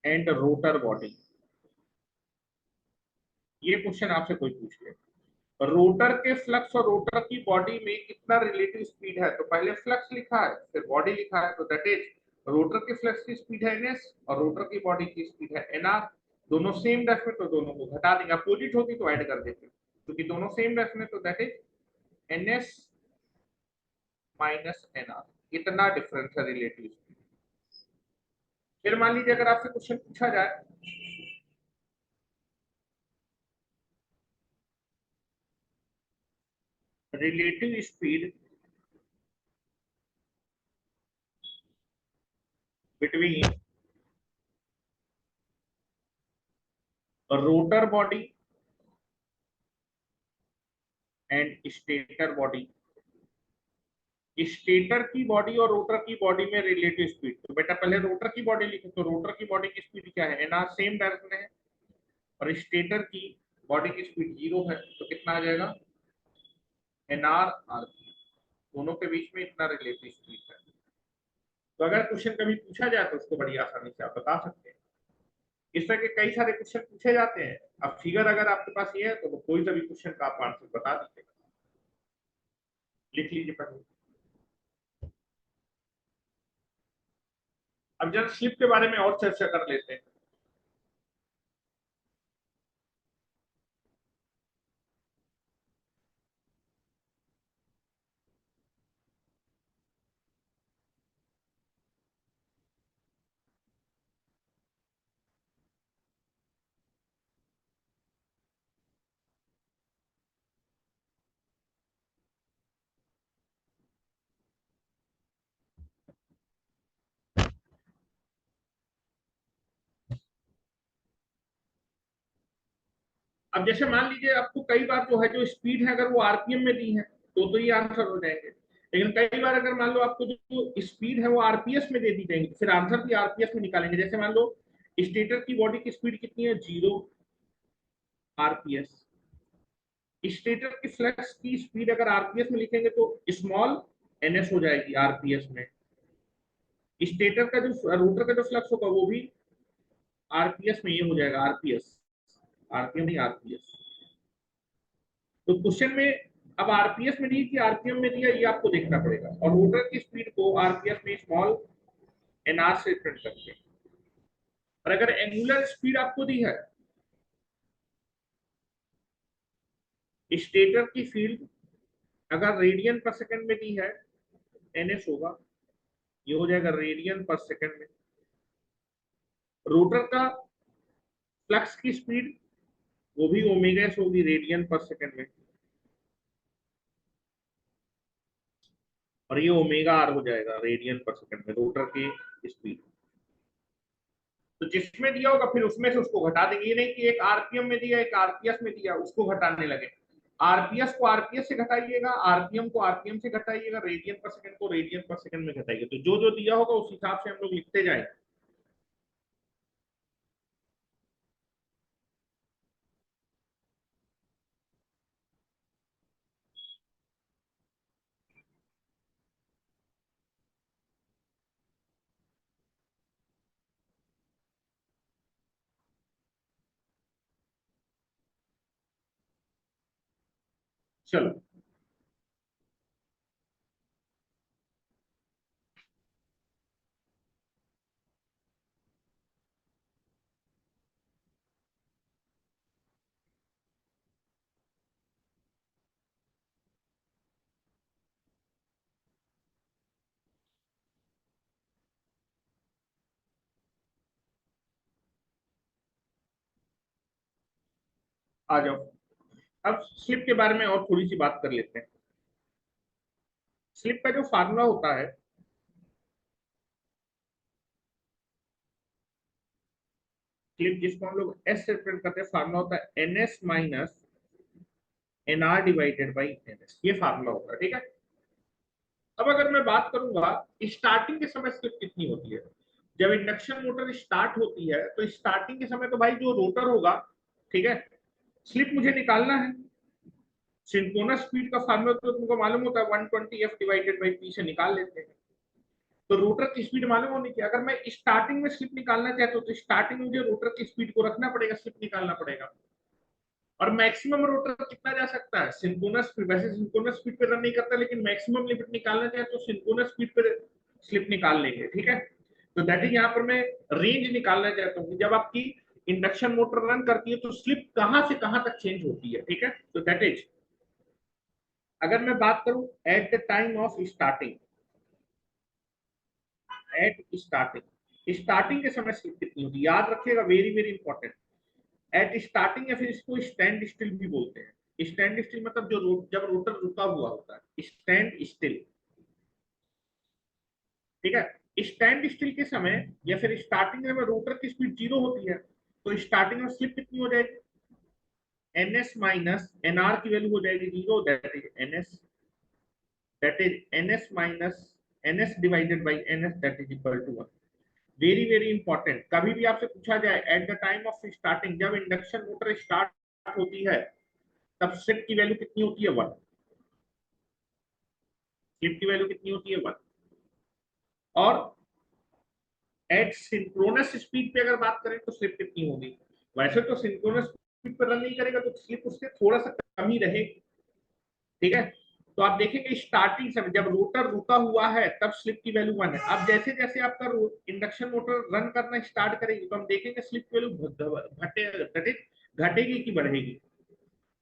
and rotor body. ये क्वेश्चन आपसे कोई पूछ ले, रोटर के फ्लक्स और रोटर की बॉडी में कितना रिलेटिव स्पीड है, तो पहले फ्लक्स लिखा है फिर बॉडी लिखा है, तो दैट इज रोटर के फ्लक्स की स्पीड है NS और रोटर की बॉडी की स्पीड है NR। दोनों सेम रेस में तो दोनों को घटा देंगे, अपोजिट होती तो ऐड कर देते, क्योंकि दोनों सेम रेस में, तो that is NS minus NR। इतना डिफरेंस है रिलेटिव स्पीड। फिर मान लीजिए अगर आपसे क्वेश्चन पूछा जाए relative speed between rotor body and stator body. Stator की बॉडी और रोटर की बॉडी में रिलेटिव स्पीड, तो बेटा पहले रोटर की बॉडी लिखो, तो रोटर की बॉडी की स्पीड क्या है? NR सेम डायरेक्शन है, और स्टेटर की बॉडी की स्पीड 0 है, तो कितना आ जाएगा? NR/RPM। दोनों के बीच में इतना रिलेटिव स्पीड है। तो अगर क्वेश्चन कभी पूछा जाए तो उसको बड़ी आसानी से आप बता सकते हैं। इस तरह के कई सारे क्वेश्चन पूछे जाते हैं। अब फिगर अगर आपके पास ये है तो कोई सा भी क्वेश्चन का आप आंसर बता दीजिएगा, लिख लीजिए पहले। अब जरा स्लिप के बारे में और चर्चा कर लेते हैं। अब जैसे मान लीजिए आपको कई बार जो है जो स्पीड है अगर वो RPM में दी है तो ये आंसर हो जाएंगे, लेकिन कई बार अगर मान लो आपको जो स्पीड है वो RPS में दे दी जाएंगी, तो फिर आंसर भी RPS में निकालेंगे। जैसे मान लो स्टेटर की बॉडी की स्पीड कितनी है? 0 RPS। स्टेटर की फ्लक्स की स्पीड अगर RPS में लिखेंगे तो स्मॉल NS हो जाएगी RPS में। स्टेटर का जो रोटर का जो फ्लक्स होगा वो भी RPS में, ये हो जाएगा RPS, RPM नहीं RPS। तो क्वेश्चन में अब RPS में नहीं कि RPM में दिया, ये आपको देखना पड़ेगा, और रोटर की स्पीड को RPS में स्मॉल NR से प्रिंट करते हैं। और अगर एंगुलर स्पीड आपको दी है, स्टेटर की फील्ड अगर रेडियन पर सेकंड में दी है, NS होगा, ये हो जाएगा रेडियन पर सेकंड में। रोटर का फ्लक्स की स्पीड वो भी ओमेगा एस होगी रेडियन पर सेकंड में, और ये ओमेगा आर हो जाएगा रेडियन पर सेकंड में रोटर की स्पीड। तो जिसमें दिया होगा फिर उसमें से उसको घटा देंगे, ये नहीं कि एक RPM में दिया एक RPS में दिया उसको घटाने लगे। RPS को RPS से घटाइएगा, RPM को RPM से घटाइएगा, रेडियन पर सेकंड को रेडियन पर सेकंड में घटाइएगा, तो जो जो दिया होगा उस हिसाब से हम लोग लिखते जाएंगे। चलो आ जाओ, अब स्लिप के बारे में और थोड़ी सी बात कर लेते हैं। स्लिप का जो फार्मूला होता है, स्लिप जिसको हम लोग एस से रिप्रेजेंट करते हैं, फार्मूला होता है NS minus NR divided by NS, ये फार्मूला होता है, ठीक है। अब अगर मैं बात करूंगा स्टार्टिंग के समय स्लिप कितनी होती है, जब इंडक्शन मोटर स्टार्ट होती है तो स्टार्टिंग के समय तो भाई जो रोटर होगा, ठीक है, स्लिप मुझे निकालना है। सिंक्रोनस स्पीड का फार्मूला तो तुमको मालूम होता है 120 एफ डिवाइडेड बाई पी से निकाल लेते हैं। तो रोटर की स्पीड मालूम होनी चाहिए। अगर मैं स्टार्टिंग में स्लिप निकालना चाहता हूं तो स्टार्टिंग में मुझे रोटर की स्पीड को रखना पड़ेगा, स्लिप निकालना पड़ेगा। और मैक्सिमम रोटर कितना जा सकता है सिंक्रोनस स्पीड, वैसे सिंक्रोनस स्पीड पे रन नहीं करता, लेकिन मैक्सिमम लिमिट निकालना चाहे तो सिंक्रोनस स्पीड पे स्लिप निकाल लेंगे, ठीक है। तो दैट इज, यहाँ पर मैं रेंज निकालना चाहता हूँ कि जब आपकी इंडक्शन मोटर रन करती है तो स्लिप कहां से कहां तक चेंज होती है, ठीक है। तो दैट इज, अगर मैं बात करूं at the time of starting, at starting, starting के समय स्लिप कितनी होती है, याद रखिएगा, very very important. At starting, या फिर इसको स्टैंड स्टिल भी बोलते हैं। स्टैंड स्टिल मतलब जो जब रोटर रुका हुआ होता है, स्टैंड स्टिल, ठीक है। स्टैंड स्टिल के समय या फिर स्टार्टिंग में रोटर की स्पीड जीरो होती है, तो स्टार्टिंग में स्लिप कितनी हो जाएगी, एनएस माइनस एनआर की वैल्यू हो जाएगी zero, that is NS, that is NS minus NS divided by NS, that is equal to 1। Very very important, कभी भी आपसे पूछा जाए at the time of starting, जब इंडक्शन मोटर स्टार्ट होती है तब स्लिप की वैल्यू कितनी होती है, 1। स्लिप की वैल्यू कितनी होती है, 1। और एट सिंक्रोनस स्पीड पे अगर बात करें तो स्लिप कितनी होगी, वैसे तो सिंक्रोनस स्पीड पर रन नहीं करेगा तो स्लिप उससे थोड़ा सा कम ही रहेगी, ठीक है। तो आप देखेंगे स्टार्टिंग समय जब रोटर रुका हुआ है तब स्लिप की वैल्यू 1 है। अब जैसे जैसे आपका इंडक्शन मोटर रन करना स्टार्ट करेगी तो हम देखेंगे स्लिप की वैल्यू घटेगी कि बढ़ेगी।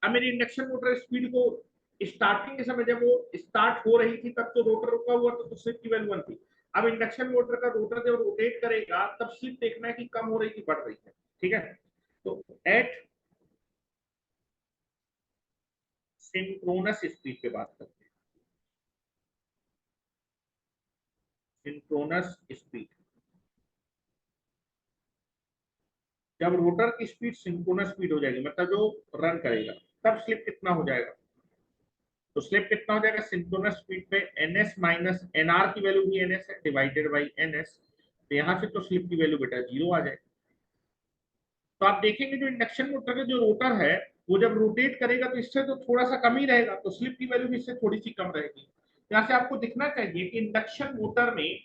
अब मेरी इंडक्शन मोटर स्पीड को स्टार्टिंग के समय जब वो स्टार्ट हो रही थी तब तो रोटर रुका हुआ था तो स्लिप की वैल्यू 1 थी। अब इंडक्शन मोटर का रोटर जब रोटेट करेगा तब स्लिप देखना है कि कम हो रही थी बढ़ रही है, ठीक है। तो एट सिंक्रोनस स्पीड पे बात करते हैं, सिंक्रोनस स्पीड, जब रोटर की स्पीड सिंक्रोनस स्पीड हो जाएगी मतलब जो रन करेगा, तब स्लिप कितना हो जाएगा, तो स्लिप कितना हो जाएगा सिंक्रोनस स्पीड पे एनएस माइनस एनआर की वैल्यू भी एनएस है डिवाइडेड बाई एनएस, तो यहाँ से तो स्लिप की वैल्यू बेटा जीरो आ जाए। तो आप देखेंगे जो इंडक्शन मोटर का जो रोटर है वो जब रोटेट करेगा तो इससे तो थोड़ा सा कम ही रहेगा, तो स्लिप की वैल्यू भी इससे थोड़ी सी कम रहेगी। यहाँ से आपको दिखना चाहिए कि इंडक्शन मोटर में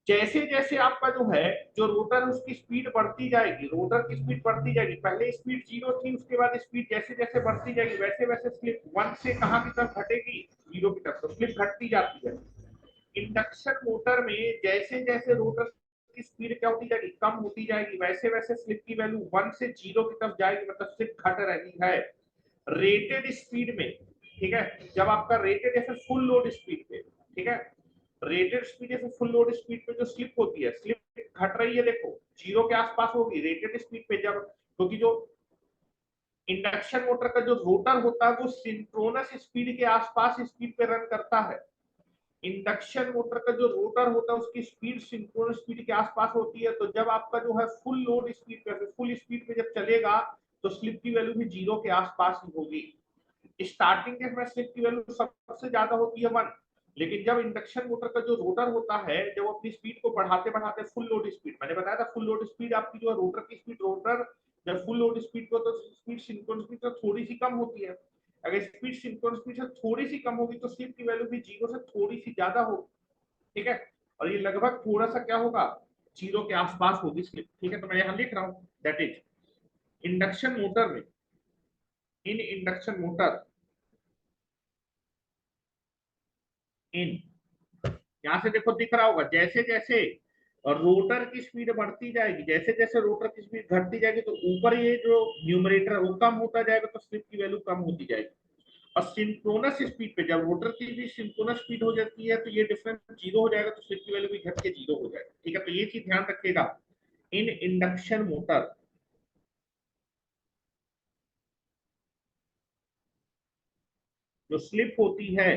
जैसे जैसे आपका जो है जो रोटर उसकी स्पीड बढ़ती जाएगी, रोटर की स्पीड बढ़ती जाएगी, पहले स्पीड जीरो थी उसके बाद स्पीड जैसे जैसे बढ़ती जाएगी वैसे वैसे स्लिप 1 से कहां की तरफ घटेगी, जीरो की तरफ, तो स्लिप घटती जाती है। इंडक्शन मोटर में जैसे जैसे रोटर की स्पीड क्या होती जाएगी, कम होती जाएगी, वैसे वैसे स्लिप की वैल्यू 1 से जीरो की तरफ जाएगी, मतलब स्लिप घट रही है रेटेड स्पीड में, ठीक है। जब आपका रेटेड या फिर फुल लोड स्पीड पे, ठीक है, रेटेड स्पीड या फिर फुल लोड स्पीड पे जो स्लिप होती है, स्लिप घट रही है, देखो जीरो के आसपास होगी रेटेड स्पीड पे, जब क्योंकि जो इंडक्शन मोटर का जो रोटर होता है वो सिंक्रोनस स्पीड के आसपास स्पीड पे रन करता है। इंडक्शन मोटर का जो रोटर होता है उसकी स्पीड सिंक्रोनस स्पीड के आसपास होती है, तो जब आपका जो है फुल लोड स्पीड पे फुल स्पीड पे जब चलेगा तो स्लिप की वैल्यू भी जीरो के आसपास ही होगी। स्टार्टिंग के समय स्लिप की वैल्यू सबसे ज्यादा होती है 1, लेकिन जब इंडक्शन मोटर का जो रोटर होता है जब अपनी स्पीड को बढ़ाते बढ़ाते फुल लोड स्पीड, मैंने बताया था फुल लोड स्पीड आपकी जो है रोटर की स्पीड, रोटर जब फुल लोड स्पीड को तो स्पीड सिंक्रोनस स्पीड से थोड़ी सी कम होती है, अगर स्पीड सिंक्रोनस स्पीड से थोड़ी सी कम होगी तो स्लिप की वैल्यू भी जीरो से थोड़ी सी ज्यादा होगी, ठीक है। और ये लगभग थोड़ा सा क्या होगा, जीरो के आसपास होगी स्लिप, ठीक है। तो मैं यहाँ लिख रहा हूँ दैट इज इंडक्शन मोटर में, इन इंडक्शन मोटर, इन, यहाँ से देखो दिख रहा होगा जैसे जैसे रोटर की स्पीड बढ़ती जाएगी, जैसे जैसे रोटर की स्पीड घटती जाएगी तो ऊपर ये जो न्यूमरेटर वो कम होता जाएगा तो स्लिप की वैल्यू कम होती जाएगी। और सिंक्रोनस स्पीड पे जब रोटर की भी सिंक्रोनस स्पीड हो जाती है तो ये डिफरेंस जीरो हो जाएगा तो स्लिप की वैल्यू भी घट के जीरो हो जाएगा, ठीक है। तो ये चीज ध्यान रखिएगा इन इंडक्शन मोटर, जो स्लिप होती है,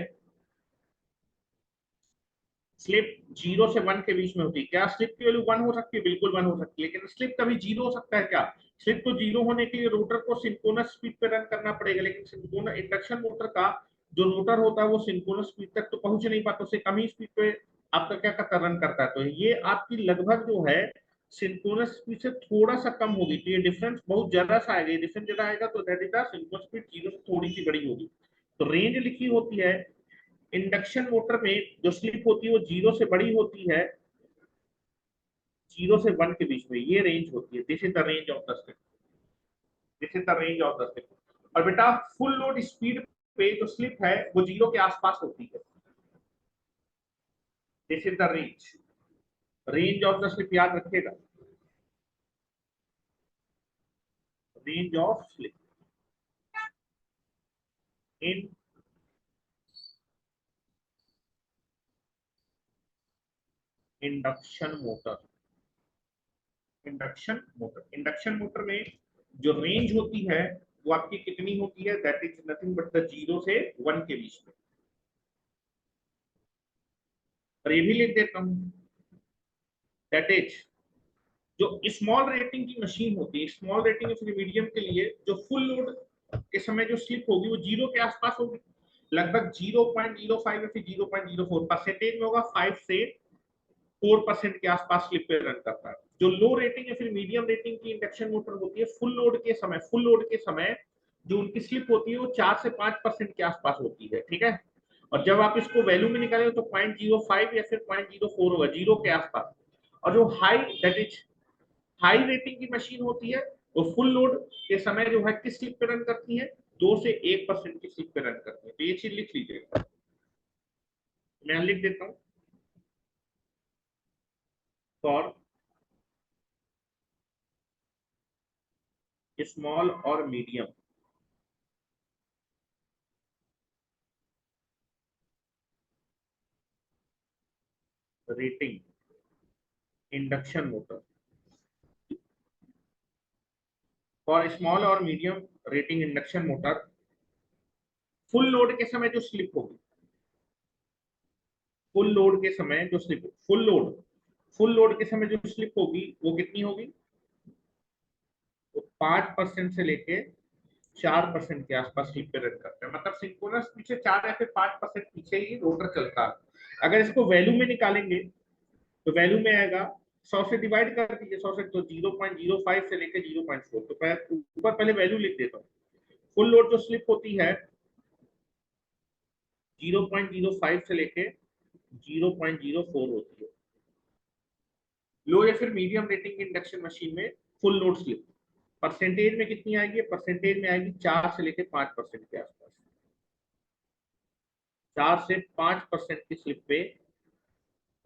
स्लिप 0 से 1 के बीच में होती है। क्या स्लिप की वैल्यू 1 हो सकती है? बिल्कुल 1 हो सकती है, लेकिन स्लिप कभी 0 हो सकता है क्या? स्लिप तो 0 होने के लिए रोटर को सिंक्रोनस स्पीड पे रन करना पड़ेगा, लेकिन सिंक्रोनस इंडक्शन मोटर का जो रोटर होता है वो सिंक्रोनस स्पीड तक तो पहुंच नहीं पाता, उससे कम ही स्पीड पे आपका क्या करता, रन करता है। तो ये आपकी लगभग जो है सिंक्रोनस स्पीड से थोड़ा सा कम होगी, तो ये डिफरेंस बहुत ज्यादा सा आएगा। डिफरेंस ज्यादा आएगा तो that is the synchronous speed 0 से थोड़ी सी बड़ी होगी। तो रेंज लिखी होती है इंडक्शन मोटर में, जो स्लिप होती है वो 0 से बड़ी होती है, 0 से 1 के बीच में ये रेंज होती है। This is the range of the slip, this is the range of the slip. और बेटा फुल लोड स्पीड पे जो स्लिप है वो 0 के आसपास होती है। This is the range, range of the slip याद रखिएगा, range of slip in induction motor. Induction motor में जो रेंज होती है वो आपकी कितनी होती है? That is nothing but the 0 से 1 के बीच में। और ये भी लिख देता हूं, दैट इज जो स्मॉल रेटिंग की मशीन होती है, स्मॉल रेटिंग या मीडियम के लिए जो फुल लोड के समय जो स्लिप होगी वो 0 के आसपास होगी, लगभग 0.05 या फिर 0.04 परसेंटेज में होगा। 5 से 4% के आसपास स्लिप पे रन करता है। जो लो रेटिंग या फिर मीडियम रेटिंग की इंडक्शन मोटर होती है, फुल लोड के समय जो उनकी स्लिप होती है वो 4 से 5% के आसपास होती है, ठीक है। और जब आप इसको वैल्यू में निकालेंगे तो 0.05 या फिर 0.04 होगा, 0 के आसपास। और जो high that is high rating की मशीन होती है वो फुल लोड के समय जो है किस स्लिप पे रन करती है? 2 से 1% की स्लिप पे रन करती है। तो ये चीज लिख लीजिएगा, मैं लिख देता हूँ। फॉर स्मॉल और medium rating induction motor, for small और medium rating induction motor, full load के समय जो स्लिप होगी, फुल लोड के समय जो स्लिप, फुल लोड के समय जो स्लिप होगी वो कितनी होगी? तो 5% से लेके 4% के आसपास स्लिप पे रन करते हैं। मतलब सिंक्रोनस पीछे 4 या फिर 5% पीछे ही रोटर चलता है। अगर इसको वैल्यू में निकालेंगे तो वैल्यू में आएगा, 100 से डिवाइड कर दीजिए, 100 से, तो 0.05 से लेकर 0.4। तो ऊपर पहले वैल्यू लिख देता हूँ। फुल लोड जो स्लिप होती है 0.05 से लेके 0.04 होती है। लो या फिर मीडियम रेटिंग इंडक्शन मशीन में फुल लोड स्लिप परसेंटेज में कितनी आएगी? परसेंटेज में आएगी 4 से लेकर 5% के आसपास। 4 से 5% की स्लिप पे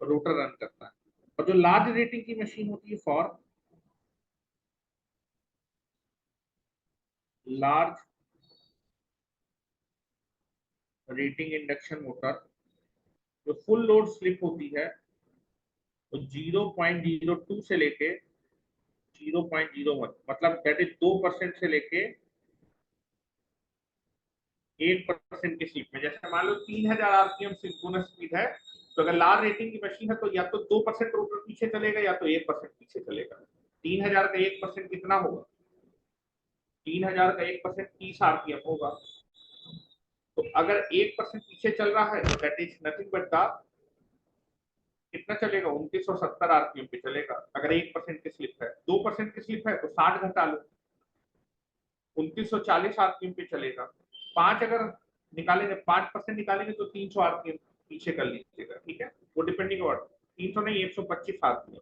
रोटर रन करता है। और जो लार्ज रेटिंग की मशीन होती है, for large rating induction motor, जो फुल लोड स्लिप होती है वो 0.02 से लेके 0.01, मतलब दैट इज 2% से लेके 1% की स्लिप में। जैसे मान लो 3000 आरपीएम सिंक्रोनस स्पीड है, तो अगर लार्ज रेटिंग की मशीन है तो या तो 2% रोटर पीछे चलेगा या तो 1% पीछे चलेगा। 3000 का 1% कितना होगा? 3000 का 1% 30 आरपीएम होगा। तो अगर 1% पीछे चल रहा है तो that is nothing but the, कितना चलेगा? 2970 आरपीएम पे चलेगा। अगर 1% की स्लिप है, 2% की स्लिप है तो 60 घटा लो, 2940 आरपीएम पे चलेगा। 5 अगर निकालेंगे, 5% निकालेंगे तो 300 आरपीएम पीछे कर लीजिएगा, ठीक है। वो डिपेंडिंग ऑन 300 नहीं, 125 आरपीएम।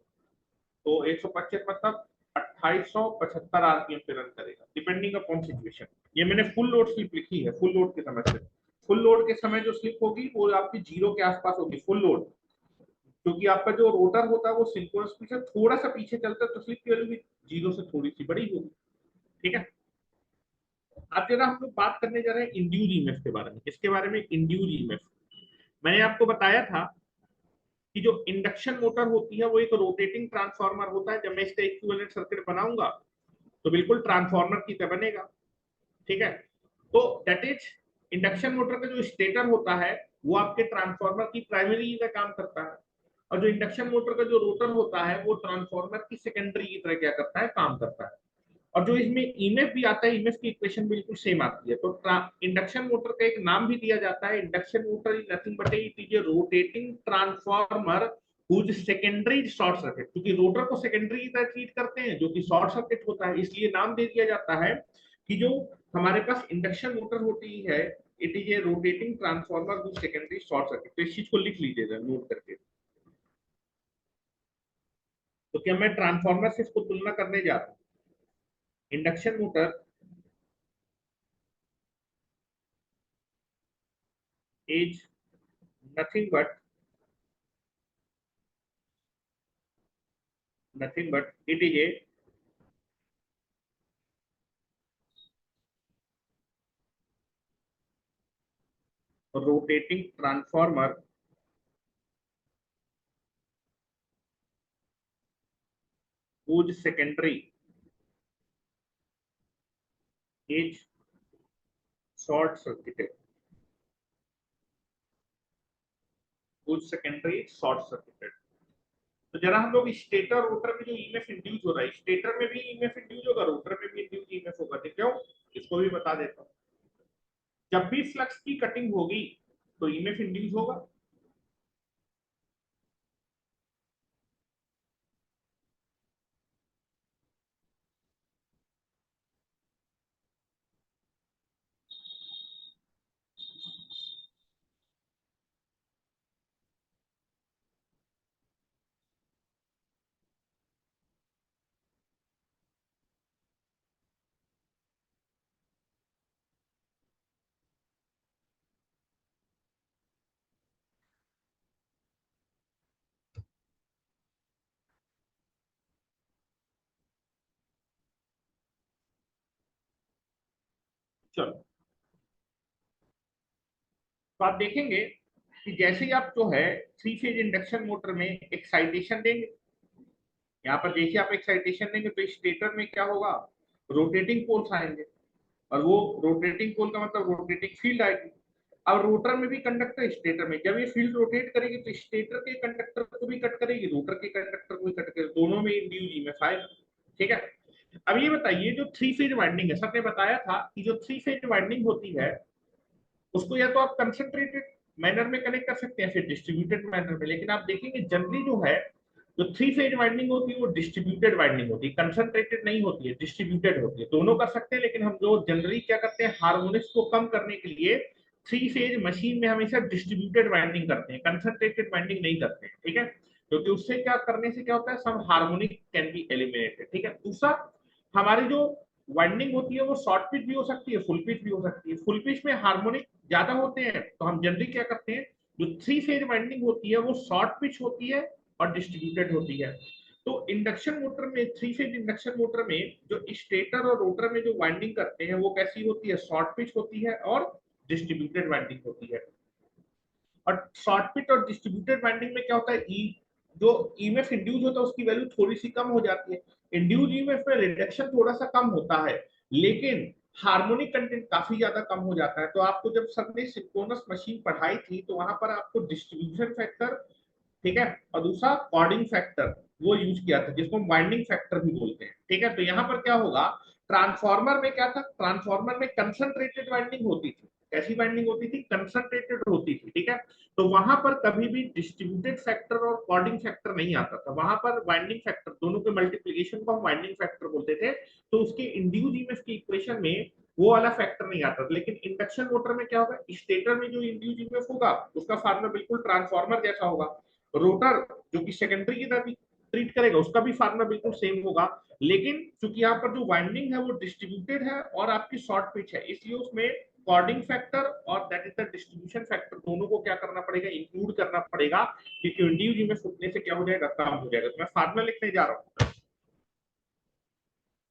तो 125 मतलब 2875 आरपीएम पे रन करेगा, डिपेंडिंग अपॉन सिचुएशन। ये मैंने फुल लोड स्लिप लिखी है, फुल लोड के समय से। फुल लोड के समय जो स्लिप होगी वो आपकी 0 के आसपास होगी, फुल लोड। क्योंकि आपका जो रोटर होता है वो सिंक्रोनस स्पीड से थोड़ा सा पीछे चलता है, तो स्लिप की वैल्यू भी 0 से थोड़ी सी बड़ी होगी, ठीक है। अब जरा हम लोग बात करने जा रहे हैं इंड्यूस ईएमएफ के बारे में। किसके बारे में? Induce EMF. मैंने आपको बताया था कि जो इंडक्शन मोटर होती है वो एक रोटेटिंग ट्रांसफार्मर होता है। जब मैं इसका इक्विवेलेंट सर्किट बनाऊंगा तो बिल्कुल ट्रांसफार्मर की तरह बनेगा, ठीक है। तो दैट इज इंडक्शन मोटर का जो स्टेटर होता है वो आपके ट्रांसफार्मर की प्राइमरी का काम करता है, और जो इंडक्शन मोटर का जो रोटर होता है वो ट्रांसफार्मर की सेकेंडरी की तरह क्या करता है, काम करता है। और जो इसमें ईएमएफ भी आता है, ईएमएफ की इक्वेशन बिल्कुल सेम आती है। तो इंडक्शन मोटर का एक नाम भी दिया जाता है, induction motor is nothing but it is a rotating transformer whose secondary short circuit, क्योंकि रोटर को सेकेंडरी की तरह ट्रीट करते हैं जो कि शॉर्ट सर्किट होता है, इसलिए नाम दे दिया जाता है कि जो हमारे पास इंडक्शन मोटर होती है it is a rotating transformer whose secondary short circuit. तो इस चीज को लिख लीजिएगा नोट करके। तो क्या मैं ट्रांसफार्मर से इसको तुलना करने जा रहा हूँ। Induction motor is nothing but it is a rotating transformer whose secondary is short circuited, whose secondary is short circuited। तो जरा हम लोग स्टेटर रोटर में जो ईएमएफ इंड्यूस हो रहा है, स्टेटर में भी ईएमएफ इंड्यूस होगा, रोटर में भी इंड्यूस ईएमएफ होगा, ठीक है। इसको भी बता देता हूँ। जब भी फ्लक्स की कटिंग होगी तो ईएमएफ इंड्यूस होगा। चलो, तो आप देखेंगे कि जैसे ही आप जो है थ्री फेज इंडक्शन मोटर में एक्साइटेशन देंगे, यहाँ पर देखिए आप एक्साइटेशन देंगे तो स्टेटर में क्या होगा, रोटेटिंग पोल्स आएंगे, और वो रोटेटिंग पोल का मतलब रोटेटिंग फील्ड आएगी। अब रोटर में भी कंडक्टर, स्टेटर में जब ये फील्ड रोटेट करेगी तो स्टेटर के कंडक्टर को भी कट करेगी, रोटर के कंडक्टर को भी कट करेगी, दोनों में इंड्यूस ईएमएफ आएगा, ठीक है। अब ये बताइए जो थ्री फेज वाइंडिंग है, सर ने बताया था कि जो थ्री फेज वाइंडिंग होती है उसको या तो आप कंसंट्रेटेड मैनर में कनेक्ट कर सकते हैं फिर डिस्ट्रीब्यूटेड मैनर में, लेकिन आप देखेंगे जनरली जो है जो थ्री फेज वाइंडिंग होती है वो डिस्ट्रीब्यूटेड वाइंडिंग होती है, कंसंट्रेटेड नहीं होती है, डिस्ट्रीब्यूटेड होती है। दोनों कर सकते हैं, लेकिन हम जो जनरली क्या करते हैं हार्मोनिक्स को कम करने के लिए थ्री फेज मशीन में हमेशा डिस्ट्रीब्यूटेड वाइंडिंग करते हैं, कंसंट्रेटेड वाइंडिंग नहीं करते हैं, ठीक है। क्योंकि उससे क्या करने से क्या होता है, सम हार्मोनिक कैन बी एलिमिनेटेड, ठीक है। दूसरा, हमारी जो वाइंडिंग होती है वो शॉर्ट पिच भी हो सकती है, फुल पिच भी हो सकती है। फुल पिच में हार्मोनिक ज्यादा होते हैं तो हम जनरली क्या करते हैं, जो थ्री फेज वाइंडिंग होती है वो शॉर्ट पिच होती है और डिस्ट्रीब्यूटेड होती है। तो इंडक्शन मोटर में, थ्री फेज इंडक्शन मोटर में जो स्टेटर और रोटर में जो वाइंडिंग करते हैं वो कैसी होती है, शॉर्ट पिच होती है और डिस्ट्रीब्यूटेड वाइंडिंग होती है। और शॉर्ट पिच और डिस्ट्रीब्यूटेड वाइंडिंग में क्या होता है, ई जो ईएमएफ इंड्यूस होता है उसकी वैल्यू थोड़ी सी कम हो जाती है। इंड्यूस ईएमएफ में रिडक्शन थोड़ा सा कम होता है, लेकिन हार्मोनिक कंटेंट काफी ज्यादा कम हो जाता है। तो आपको जब सर ने सिंक्रोनस मशीन पढ़ाई थी तो वहां पर आपको डिस्ट्रीब्यूशन फैक्टर, ठीक है, और दूसरा कॉर्डिंग फैक्टर वो यूज किया था जिसको हम वाइंडिंग फैक्टर भी बोलते हैं, ठीक है। तो यहाँ पर क्या होगा, ट्रांसफार्मर में क्या था, ट्रांसफार्मर में कंसंट्रेटेड वाइंडिंग होती थी। कैसी वाइंडिंग होती थी, कंसंट्रेटेड होती थी, ठीक है। तो वहां पर कभी भी डिस्ट्रीब्यूटेड फैक्टर और कॉर्डिंग फैक्टर नहीं आता था, वहां पर वाइंडिंग फैक्टर दोनों के मल्टीप्लीकेशन को हम वाइंडिंग फैक्टर बोलते थे। तो उसके इंड्यूस ईएमएफ की इक्वेशन में वो वाला फैक्टर नहीं आता था। लेकिन इंडक्शन मोटर में क्या होगा, स्टेटर में जो इंड्यूस ईएमएफ होगा उसका फार्मूला बिल्कुल ट्रांसफार्मर जैसा होगा, रोटर जो कि सेकेंडरी की तरह ट्रीट करेगा उसका भी फार्मूला बिल्कुल सेम होगा। लेकिन चूंकि यहाँ पर जो वाइंडिंग है वो डिस्ट्रीब्यूटेड है और आपकी शॉर्ट पिच है, इसलिए उसमें कॉर्डिंग फैक्टर और that is the distribution factor दोनों को क्या करना पड़ेगा, इंक्लूड करना पड़ेगा, क्योंकि इंड्यूस ईएमएफ उतने से क्या हो जाएगा, कम हो जाएगा। तो मैं फार्मूला लिखने जा रहा हूँ,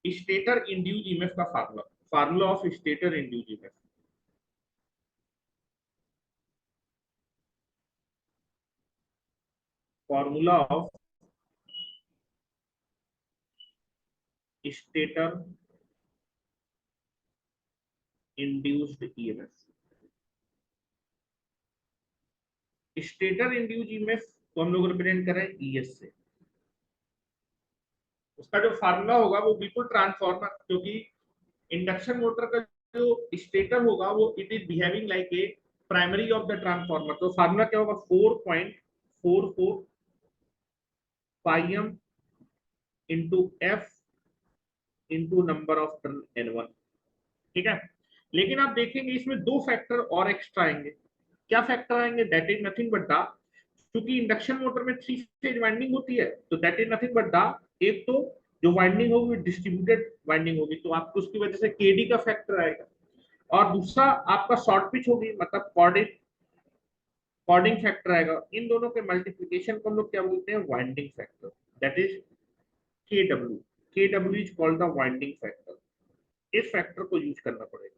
स्टेटर इंड्यूस ईएमएफ का formula, formula of stator induce EMF, formula of stator induced EMF. Stator induce EMF को हम लोग रिप्रेजेंट कर रहे हैं ईएस से। उसका जो फार्मूला होगा वो बिल्कुल ट्रांसफॉर्मर, क्योंकि इंडक्शन मोटर का जो स्टेटर होगा वो it is behaving like a primary of the transformer. तो फार्मूला क्या होगा, 4.44 pi M into F into number of turn N1। ठीक है, लेकिन आप देखेंगे इसमें दो फैक्टर और एक्स्ट्रा आएंगे। क्या फैक्टर आएंगे, that is nothing but the, क्योंकि इंडक्शन मोटर में 3 फेज वाइंडिंग होती है, तो that is nothing but the, एक तो जो वाइंडिंग होगी डिस्ट्रीब्यूटेड वाइंडिंग होगी, तो आपको उसकी वजह से केडी का फैक्टर आएगा। और दूसरा आपका शॉर्ट पिच होगी, मतलब कॉर्डिंग कॉर्डिंग फैक्टर आएगा। इन दोनों के मल्टीप्लिकेशन को हम लोग क्या बोलते हैं, winding factor, that is केडब्ल्यू। केडब्ल्यू is called the winding factor. इस फैक्टर को यूज करना पड़ेगा,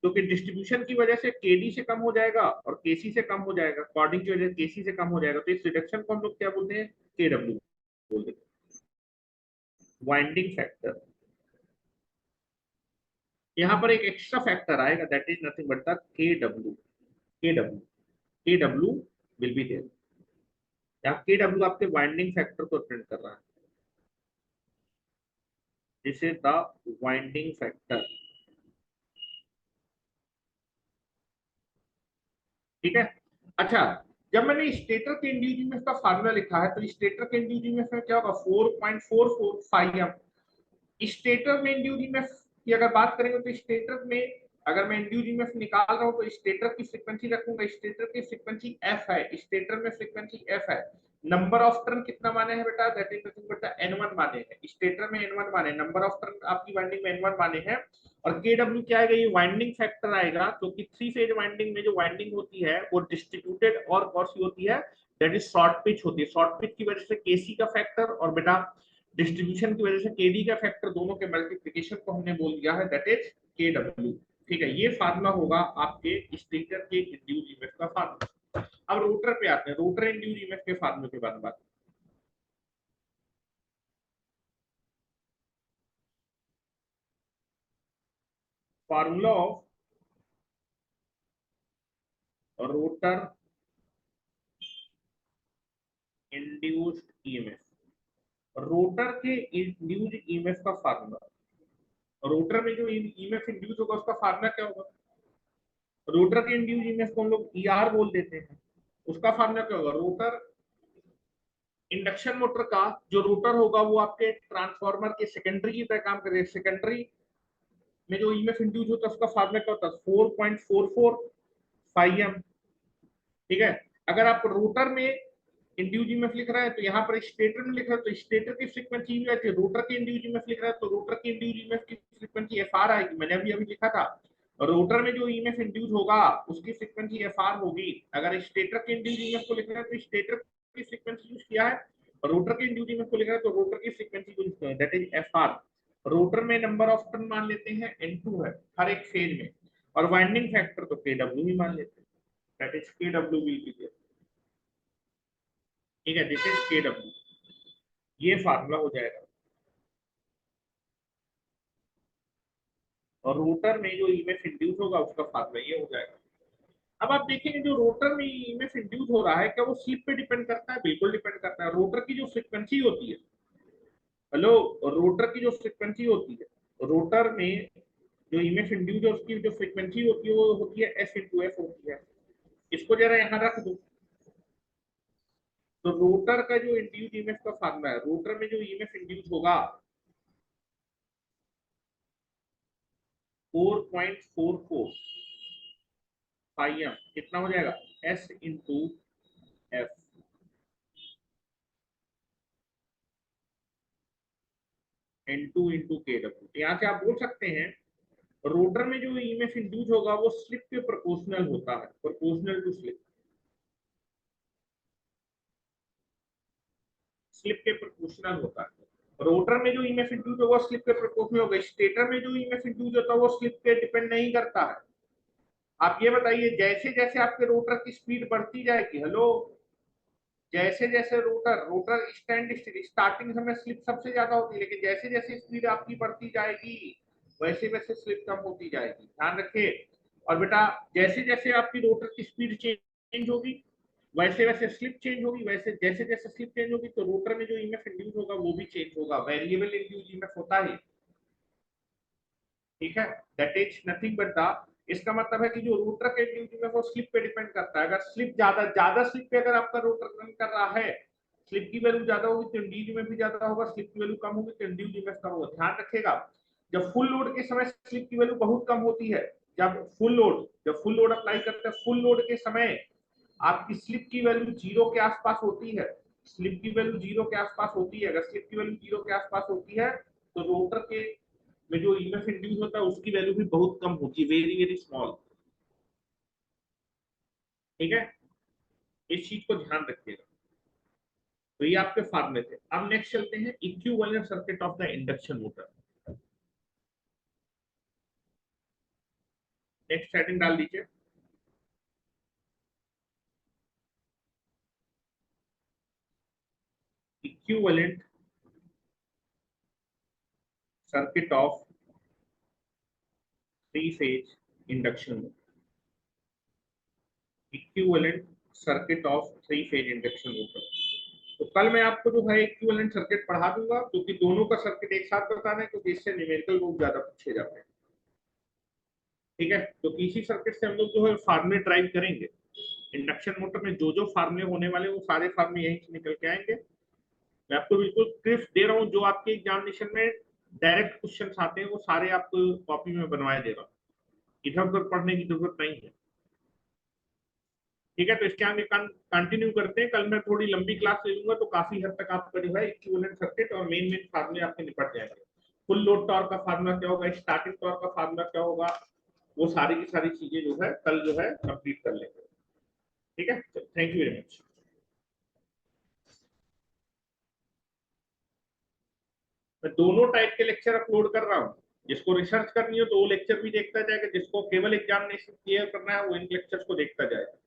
क्योंकि डिस्ट्रीब्यूशन की वजह से केडी से कम हो जाएगा और केसी से कम हो जाएगा, कॉर्डिंग की वजह से केसी से कम हो जाएगा, तो इस रिडक्शन को हम लोग क्या बोलते हैं, केडब्ल्यू बोल देते हैं, वाइंडिंग फैक्टर। यहाँ पर एक एक्स्ट्रा फैक्टर आएगा, that is nothing but the KW. KW KW will be there. यहाँ केडब्ल्यू आपके वाइंडिंग फैक्टर को प्रिंट कर रहा है, this is the winding factor. ठीक है, अच्छा, जब मैंने स्टेटर के इंड्यूस ईएमएफ का फार्मूला लिखा है, तो स्टेटर के इंड्यूस ईएमएफ में क्या होगा, 4.44 एम। स्टेटर में इंड्यूस ईएमएफ की अगर बात करेंगे तो स्टेटर में अगर मैं इंड्यूस ईएमएफ निकाल रहा हूं तो स्टेटर की फ्रीक्वेंसी रखूंगा, स्टेटर की फ्रीक्वेंसी एफ है, स्टेटर में फ्रीक्वेंसी एफ है। नंबर ऑफ टर्न कितना माने हैं बेटा, that is nothing but N1 माने हैं, स्टेटर में N1 माने, नंबर ऑफ टर्न आपकी वाइंडिंग में N1 माने हैं। और केडब्ल्यू क्या आएगा, ये वाइंडिंग फैक्टर आएगा, क्योंकि 3 फेज वाइंडिंग में जो वाइंडिंग होती है वो डिस्ट्रीब्यूटेड और कौन सी होती है, दैट इज शॉर्ट पिच होती है। शॉर्ट पिच की वजह से केसी का फैक्टर और बेटा डिस्ट्रीब्यूशन की वजह से केडी का फैक्टर, दोनों के मल्टीप्लिकेशन को हमने बोल दिया है, दैट इज केडब्ल्यू। ठीक है, ये फार्मूला होगा आपके स्टेटर के इंड्यूस ईएमएफ का फार्मूला। अब रोटर पे आते हैं, रोटर इंड्यूस ईएमएफ के फार्मूले के बारे में बात। Formula of rotor induced EMF. Rotor के इंड्यूस्ड ईएमएफ का फार्मूला, रोटर में जो ईएमएफ इंड्यूस होगा उसका फार्मूला क्या होगा, रोटर के इंड्यूस ईएमएफ को हम लोग ईआर बोल देते हैं। उसका फार्मूला क्या होगा, रोटर इंडक्शन मोटर का जो रोटर होगा वो आपके ट्रांसफार्मर के सेकेंडरी की तरह काम करेगा। सेकेंडरी में जो ईएमएफ इंड्यूस होता है उसका फार्मूला क्या होता है, 4.44 फाई एम। ठीक है, अगर आप रोटर में इंड्यूस ईएमएफ लिख रहे हैं तो यहाँ पर स्टेटर में लिख रहे हैं तो स्टेटर की फ्रीक्वेंसी भी आती है, रोटर के इंड्यूस ईएमएफ लिख रहे हैं तो रोटर की इंड्यूस ईएमएफ की फ्रीक्वेंसी एफ आर आएगी। मैंने अभी अभी लिखा था, रोटर में जो ईएमएफ इंड्यूस होगा उसकी फ्रीक्वेंसी एफ आर होगी। अगर स्टेटर के इंड्यूस ईएमएफ को लिख रहे हैं तो स्टेटर की फ्रीक्वेंसी यूज किया है, रोटर के इंड्यूस ईएमएफ को लिख रहे हैं तो रोटर की फ्रीक्वेंसी को यूज किया है, that is F R. Rotor में नंबर ऑफ टर्न मान लेते हैं N2 है हर एक फेज में, और वाइंडिंग फैक्टर तो KW ही मान लेते हैं, that is KW will be there. ठीक है, दिस इज KW, ये फार्मूला हो जाएगा। और रोटर में जो ईएमएफ इंड्यूस होगा उसका फार्मूला ये हो जाएगा। अब आप देखेंगे जो रोटर में ईएमएफ इंड्यूस हो रहा है, क्या वो स्लिप पे डिपेंड करता है, बिल्कुल डिपेंड करता है। रोटर की जो फ्रीक्वेंसी होती है, हेलो, रोटर की जो फ्रीक्वेंसी होती है, रोटर में जो ईएमएफ इंड्यूस है उसकी जो फ्रीक्वेंसी होती है वो होती है S इंटू एफ होती है। इसको जरा यहाँ रख दो, तो रोटर का जो इंड्यूस ईएमएफ का फार्मूला है, रोटर में जो ईएमएफ इंड्यूस होगा 4.44 फाई एम, कितना हो जाएगा, S into F N2 into KW। यहाँ से आप बोल सकते हैं रोटर में जो ईएमएफ इंड्यूस होगा वो स्लिप के प्रोपोर्शनल होता है, प्रोपोर्शनल टू स्लिप, स्लिप के प्रोपोर्शनल होता है। रोटर में जो ईएमएफ इंड्यूस होगा स्लिप के प्रोपोर्शनल होगा। स्टेटर में जो ईएमएफ इंड्यूस होता है वो स्लिप पे डिपेंड नहीं करता है। आप ये बताइए, जैसे जैसे आपके रोटर की स्पीड बढ़ती जाएगी, हेलो, जैसे जैसे रोटर रोटर स्टैंड स्टार्टिंग समय स्लिप सबसे ज्यादा होती है, लेकिन जैसे जैसे स्पीड आपकी बढ़ती जाएगी वैसे वैसे स्लिप कम होती जाएगी, ध्यान रखिए। और बेटा जैसे जैसे आपकी रोटर की स्पीड चेंज होगी वैसे वैसे स्लिप चेंज होगी, वैसे जैसे जैसे स्लिप चेंज होगी तो रोटर में जो ईएमएफ इंड्यूस होगा वो भी चेंज होगा। वेरिएबल इंड्यूस ईएमएफ होता है, ठीक है। That is nothing but the, इसका मतलब है कि जो रोटर का इंड्यूस ईएमएफ वो स्लिप पे डिपेंड करता है। अगर स्लिप ज्यादा ज्यादा स्लिप पे अगर आपका रोटर रन कर रहा है, स्लिप की वैल्यू ज्यादा होगी तो इंड्यूस ईएमएफ भी ज्यादा होगा, स्लिप की वैल्यू कम होगी तो इंड्यूस ईएमएफ कम होगा। ध्यान रखिएगा, जब फुल लोड के समय स्लिप की वैल्यू बहुत कम होती है, जब फुल लोड अप्लाई करते हैं, फुल लोड के समय आपकी स्लिप की वैल्यू जीरो के आसपास होती है। स्लिप की वैल्यू जीरो के आसपास होती है, अगर स्लिप की वैल्यू जीरो के आसपास होती है तो रोटर के में जो ईएमएफ इंड्यूस होता है उसकी वैल्यू भी बहुत कम होगी, वेरी वेरी स्मॉल, ठीक है। इस चीज को ध्यान रखिएगा। तो ये आपके फार्मूले थे। अब नेक्स्ट चलते हैं equivalent circuit of the induction motor. Next setting डाल दीजिए। Equivalent circuit of three phase induction motor. Equivalent circuit of three phase induction motor. तो कल मैं आपको जो है इक्विवेलेंट सर्किट पढ़ा दूंगा, क्योंकि दोनों का सर्किट एक साथ बताना है, क्योंकि इससे न्यूमेरिकल बहुत ज्यादा पूछे जाते हैं, ठीक है। तो इसी सर्किट से हम लोग जो है फार्मूले ड्राइव करेंगे। इंडक्शन मोटर में जो जो फार्मूले होने वाले वो सारे फार्मूले यहीं से निकल के आएंगे। मैं आपको बिल्कुल क्रिस्प दे रहा हूँ, जो आपके एग्जामिनेशन में डायरेक्ट क्वेश्चन आते हैं वो सारे आपको कॉपी में बनवाए दे रहा हूँ, इधर उधर पढ़ने की जरूरत नहीं है, ठीक है। तो इसके आगे कंटिन्यू करते हैं। कल मैं थोड़ी लंबी क्लास ले लूंगा तो काफी हद तक आपका जो है इक्विवेलेंट सर्किट और मेन मेन फार्मूले आपके निपट जाएंगे। फुल लोड टॉर्क का फार्मूला क्या होगा, स्टार्टिंग टॉर्क का फार्मूला क्या होगा, वो सारी की सारी चीजें जो है कल जो है कंप्लीट कर लेंगे, ठीक है। Thank you very much. मैं दोनों टाइप के लेक्चर अपलोड कर रहा हूँ, जिसको रिसर्च करनी हो तो वो लेक्चर भी देखता जाएगा, जिसको केवल एग्जामिनेशन क्लियर करना है वो इन लेक्चर्स को देखता जाएगा।